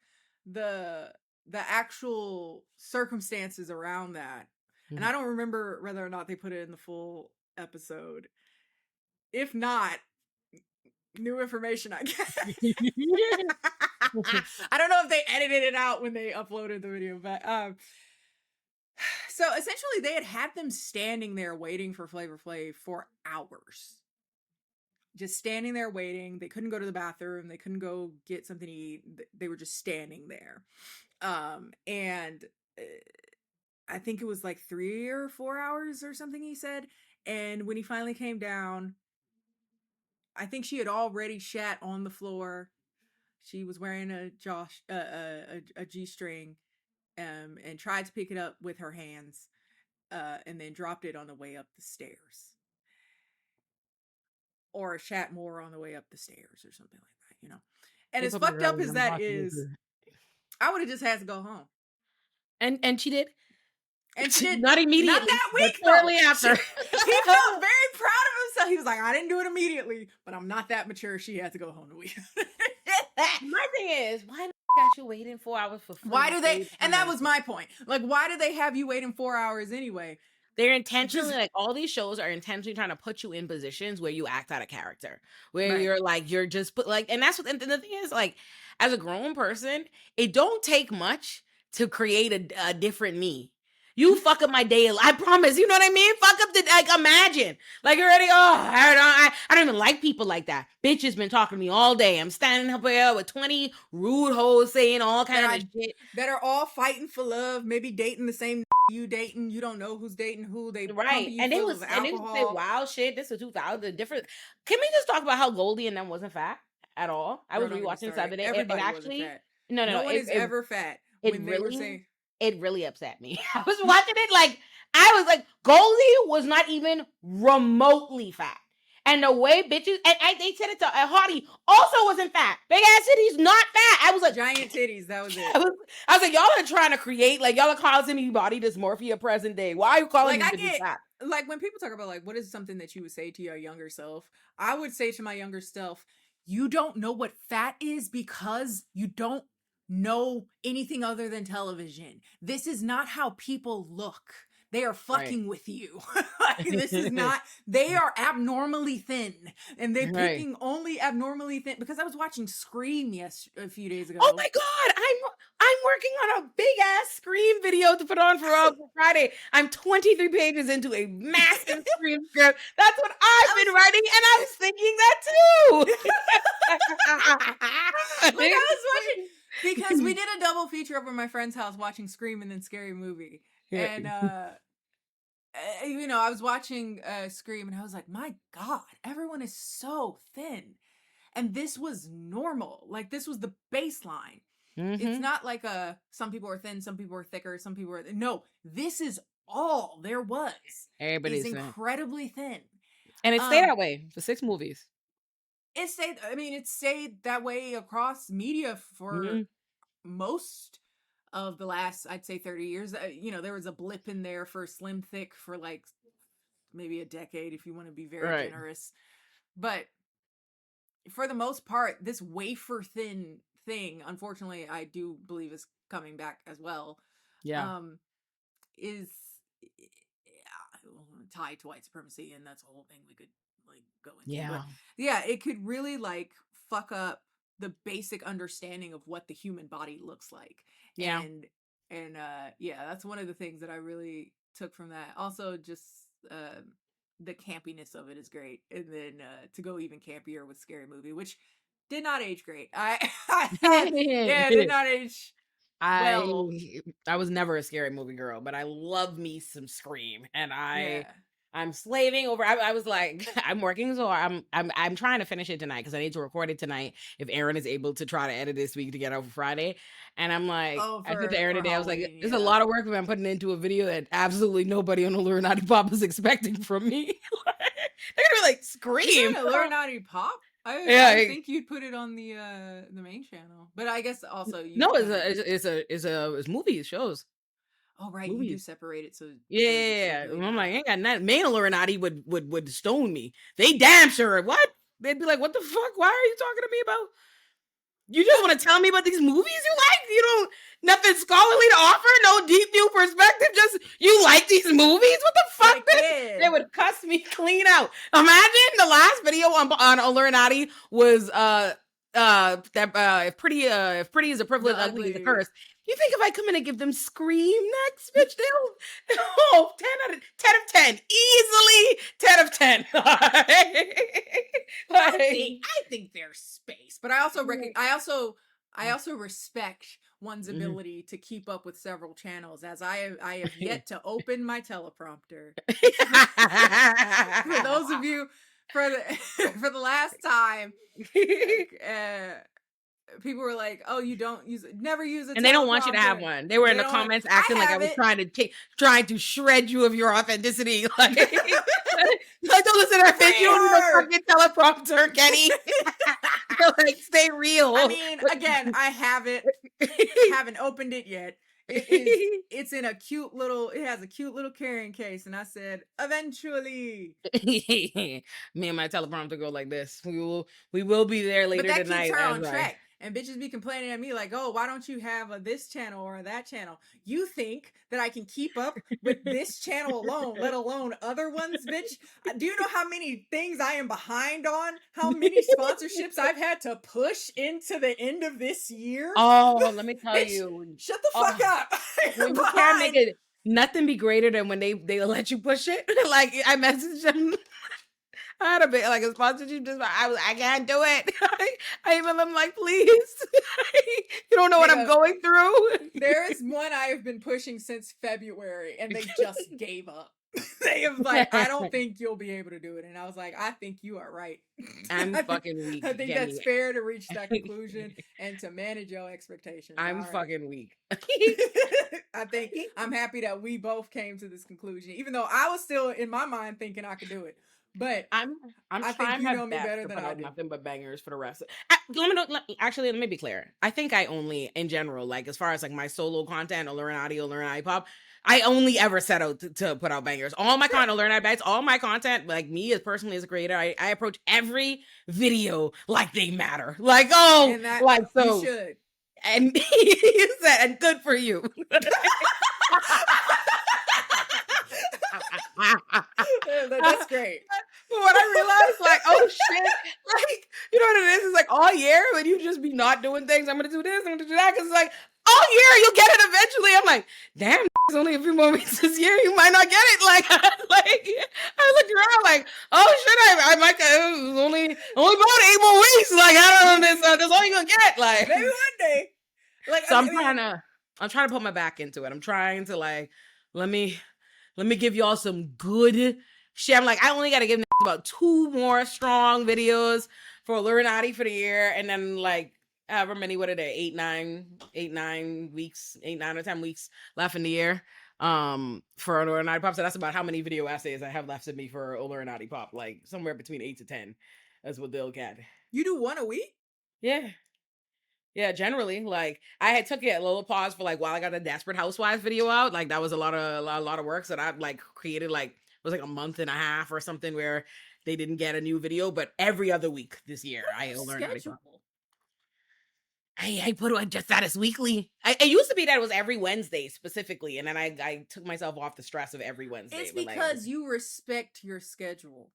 the actual circumstances around that. And I don't remember whether or not they put it in the full episode. If not, new information, I guess. I don't know if they edited it out when they uploaded the video, but so essentially they had them standing there waiting for Flavor Flav for hours. Just standing there waiting. They couldn't go to the bathroom. They couldn't go get something to eat. They were just standing there. And I think it was like 3 or 4 hours or something, he said. And when he finally came down, I think she had already shat on the floor. She was wearing a G-string, and tried to pick it up with her hands, and then dropped it on the way up the stairs. Or shat more on the way up the stairs or something like that, you know. And as fucked up as that is, I would have just had to go home. And she did. And she did. Not immediately. Not that week, shortly after. He felt very proud of himself. He was like, I didn't do it immediately, but I'm not that mature. She had to go home the week. My thing is, why the got you waiting 4 hours for food? Why do they? And that was my point. Like, why do they have you waiting 4 hours anyway? They're intentionally, like, all these shows are intentionally trying to put you in positions where you act out of character, where you're like, you're just put like, and that's what, and the thing is, like, as a grown person, it don't take much to create a different me. You fuck up my day. I promise. You know what I mean? Fuck up imagine. Like, already, I don't even like people like that. Bitch has been talking to me all day. I'm standing up here with 20 rude hoes saying all kinds of shit. That are all fighting for love, maybe dating the same you dating. You don't know who's dating who. They right. And they was say wild shit. This is 2000. Different. Can we just talk about how Goldie and them wasn't fat at all? I was rewatching the other day. Everybody actually, wasn't fat. No one is ever fat. It really upset me. I was watching it like, I was like, Goldie was not even remotely fat. And the way bitches, and they said it to Hardy, also wasn't fat. Big ass titties, not fat. I was like, giant titties, that was it. I was like, y'all are trying to create, like, y'all are causing me body dysmorphia present day. Why are you calling me fat? Like, when people talk about, like, what is something that you would say to your younger self? I would say to my younger self, you don't know what fat is because you don't know anything other than television. This is not how people look. They are fucking with you. This is not, they are abnormally thin. And they're picking only abnormally thin. Because I was watching Scream a few days ago. Oh my God. I'm working on a big ass Scream video to put on for Friday. I'm 23 pages into a massive Scream script. That's what I've been writing, and I was thinking that too. Like I was watching, because we did a double feature over at my friend's house watching Scream and then Scary Movie. And you know, I was watching Scream and I was like, my God, everyone is so thin. And this was normal. Like this was the baseline. It's not like some people are thin, some people are thicker, some people are no, this is all there was. Everybody's incredibly thin. And it stayed that way for 6 movies. It stayed that way across media for most of the last, I'd say 30 years. You know, there was a blip in there for Slim Thick for like maybe a decade if you want to be very generous. But for the most part, this wafer thin thing, unfortunately, I do believe is coming back as well. Yeah. Is tied to white supremacy, and that's a whole thing we could like go into. Yeah. But yeah, it could really like fuck up the basic understanding of what the human body looks like. Yeah. And yeah, that's one of the things that I really took from that. Also, just the campiness of it is great. And then to go even campier with Scary Movie, which did not age great. Did not age well. I was never a Scary Movie girl, but I love me some Scream, and I'm slaving over. I was like, I'm working, so I'm trying to finish it tonight because I need to record it tonight. If Aaron is able to try to edit this week to get out for Friday, and I'm like, I said to Aaron today, I was like, there's a lot of work I'm putting into a video that absolutely nobody on Illuminati Pop is expecting from me. They're gonna be like, Scream, Illuminati Pop. I think you'd put it on the main channel, but I guess also it's movies, shows. Oh right, movies. You do separate it, so yeah. I'm like, ain't got nothing. Main Illuminati would stone me. They damn sure. What? They'd be like, what the fuck? Why are you talking to me about? You just want to tell me about these movies you like? You don't nothing scholarly to offer? No deep new perspective? Just you like these movies? What the fuck? They would cuss me clean out. Imagine the last video on Illuminati was if pretty is a privilege, ugly is a curse. You think if I come in and give them Scream next, bitch, they'll 10 of 10. Easily 10 of 10. I think there's space. But I also respect one's ability to keep up with several channels, as I have yet to open my teleprompter. For those of you for the last time, people were like, "Oh, you don't never use it," and they don't want you to have one. They were in the comments acting like I was trying to shred you of your authenticity. Like, don't listen to that bitch. You don't need a fucking teleprompter, Kenny. Like, stay real. I mean, again, I haven't opened it yet. It's in a cute little. It has a cute little carrying case, and I said, "Eventually." Me and my teleprompter go like this. We will be there later tonight. But that keeps her on track. And bitches be complaining at me like, oh, why don't you have this channel or that channel? You think that I can keep up with this channel alone, let alone other ones, bitch? Do you know how many things I am behind on? How many sponsorships I've had to push into the end of this year? Oh, let me tell bitch, you. Shut the fuck up. When you can't make it, nothing be greater than when they let you push it. Like, I messaged them. I had a bit like a sponsorship. I can't do it. I emailed them like, please. You don't know what I'm going through. There is one I have been pushing since February, and they just gave up. They have like, I don't think you'll be able to do it, and I was like, I think you are right. I'm fucking weak. I think that's fair to reach that conclusion and to manage your expectations. I'm fucking weak. I'm happy that we both came to this conclusion, even though I was still in my mind thinking I could do it. But I think you know me better than I do. Nothing but bangers for the rest. Let me be clear. I think I only, in general, like as far as like my solo content, Illuminati Pop, I only ever set out to put out bangers. All my content, Illuminati Bites, all my content, like me as personally as a creator, I approach every video like they matter. Like, oh, like so. You should. And you said, and good for you. That's great. But what I realized, like, oh shit, like, you know what it is? It's like all year when you just be not doing things. I'm gonna do this, I'm gonna do that, because it's like all year. You'll get it eventually. I'm like, damn, it's only a few more weeks this year. You might not get it. Like I looked around like, oh shit, I might. It was only about 8 more weeks. Like I don't know. That's all you're gonna get. Like maybe one day. Like so, I'm trying to put my back into it. I'm trying to like let me give y'all some good shit. I'm like, I only got to give about 2 more strong videos for Illuminati for the year, and then like however many, what are they, 8, 9 weeks, 8, 9 or 10 weeks left in the year for Illuminati Pop. So that's about how many video essays I have left in me for Illuminati Pop, like somewhere between 8 to 10. That's what they'll get. You do 1 a week? Yeah, generally, like I had took it a little pause for like while I got the Desperate Housewives video out. Like that was a lot of work that I like created. Like it was like a month and a half or something where they didn't get a new video. But every other week this year, I learned how to. I put it just that as weekly. It used to be that it was every Wednesday specifically, and then I took myself off the stress of every Wednesday. It's because you respect your schedule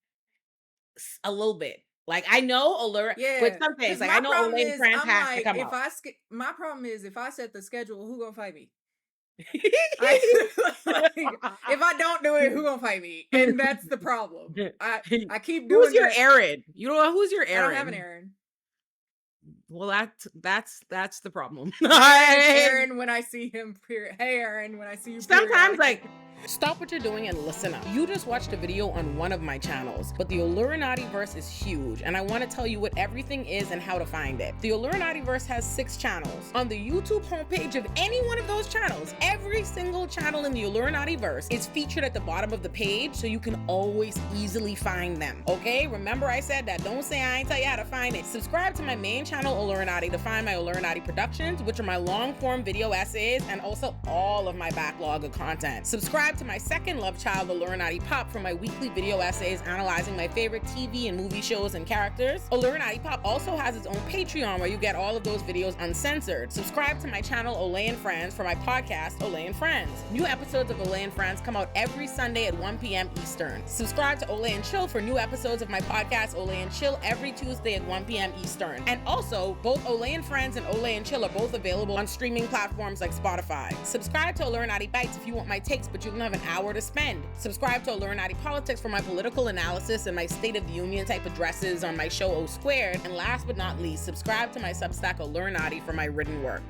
a little bit. Like I know Olay, but some things like I know Olay and Friends has to come out. My problem is if I set the schedule, who gonna fight me? If I don't do it, who gonna fight me? And that's the problem. I keep doing. Who's your Aaron? You don't know who's your Aaron? I don't have an Aaron. Well, that's the problem. Aaron, when I see him, hey Aaron, when I see you. Sometimes like. Stop what you're doing and listen up. You just watched a video on one of my channels, but the Illuminati verse is huge, and I want to tell you what everything is and how to find it. The Illuminati verse has 6 channels. On the YouTube homepage of any one of those channels, every single channel in the Illuminati verse is featured at the bottom of the page, so you can always easily find them. Okay? Remember I said that. Don't say I ain't tell you how to find it. Subscribe to my main channel, Illuminati, to find my Illuminati productions, which are my long-form video essays, and also all of my backlog of content. Subscribe to my second love child, Illuminati Pop, for my weekly video essays analyzing my favorite TV and movie shows and characters. Illuminati Pop also has its own Patreon where you get all of those videos uncensored. Subscribe to my channel, Olay and Friends, for my podcast, Olay and Friends. New episodes of Olay and Friends come out every Sunday at 1 p.m. Eastern. Subscribe to Olay and Chill for new episodes of my podcast, Olay and Chill, every Tuesday at 1 p.m. Eastern. And also, both Olay and Friends and Olay and Chill are both available on streaming platforms like Spotify. Subscribe to Illuminati Bites if you want my takes, but you don't have an hour to spend. Subscribe to Illuminati Politics for my political analysis and my State of the Union type addresses on my show O Squared. And last but not least, subscribe to my Substack Illuminati for my written work.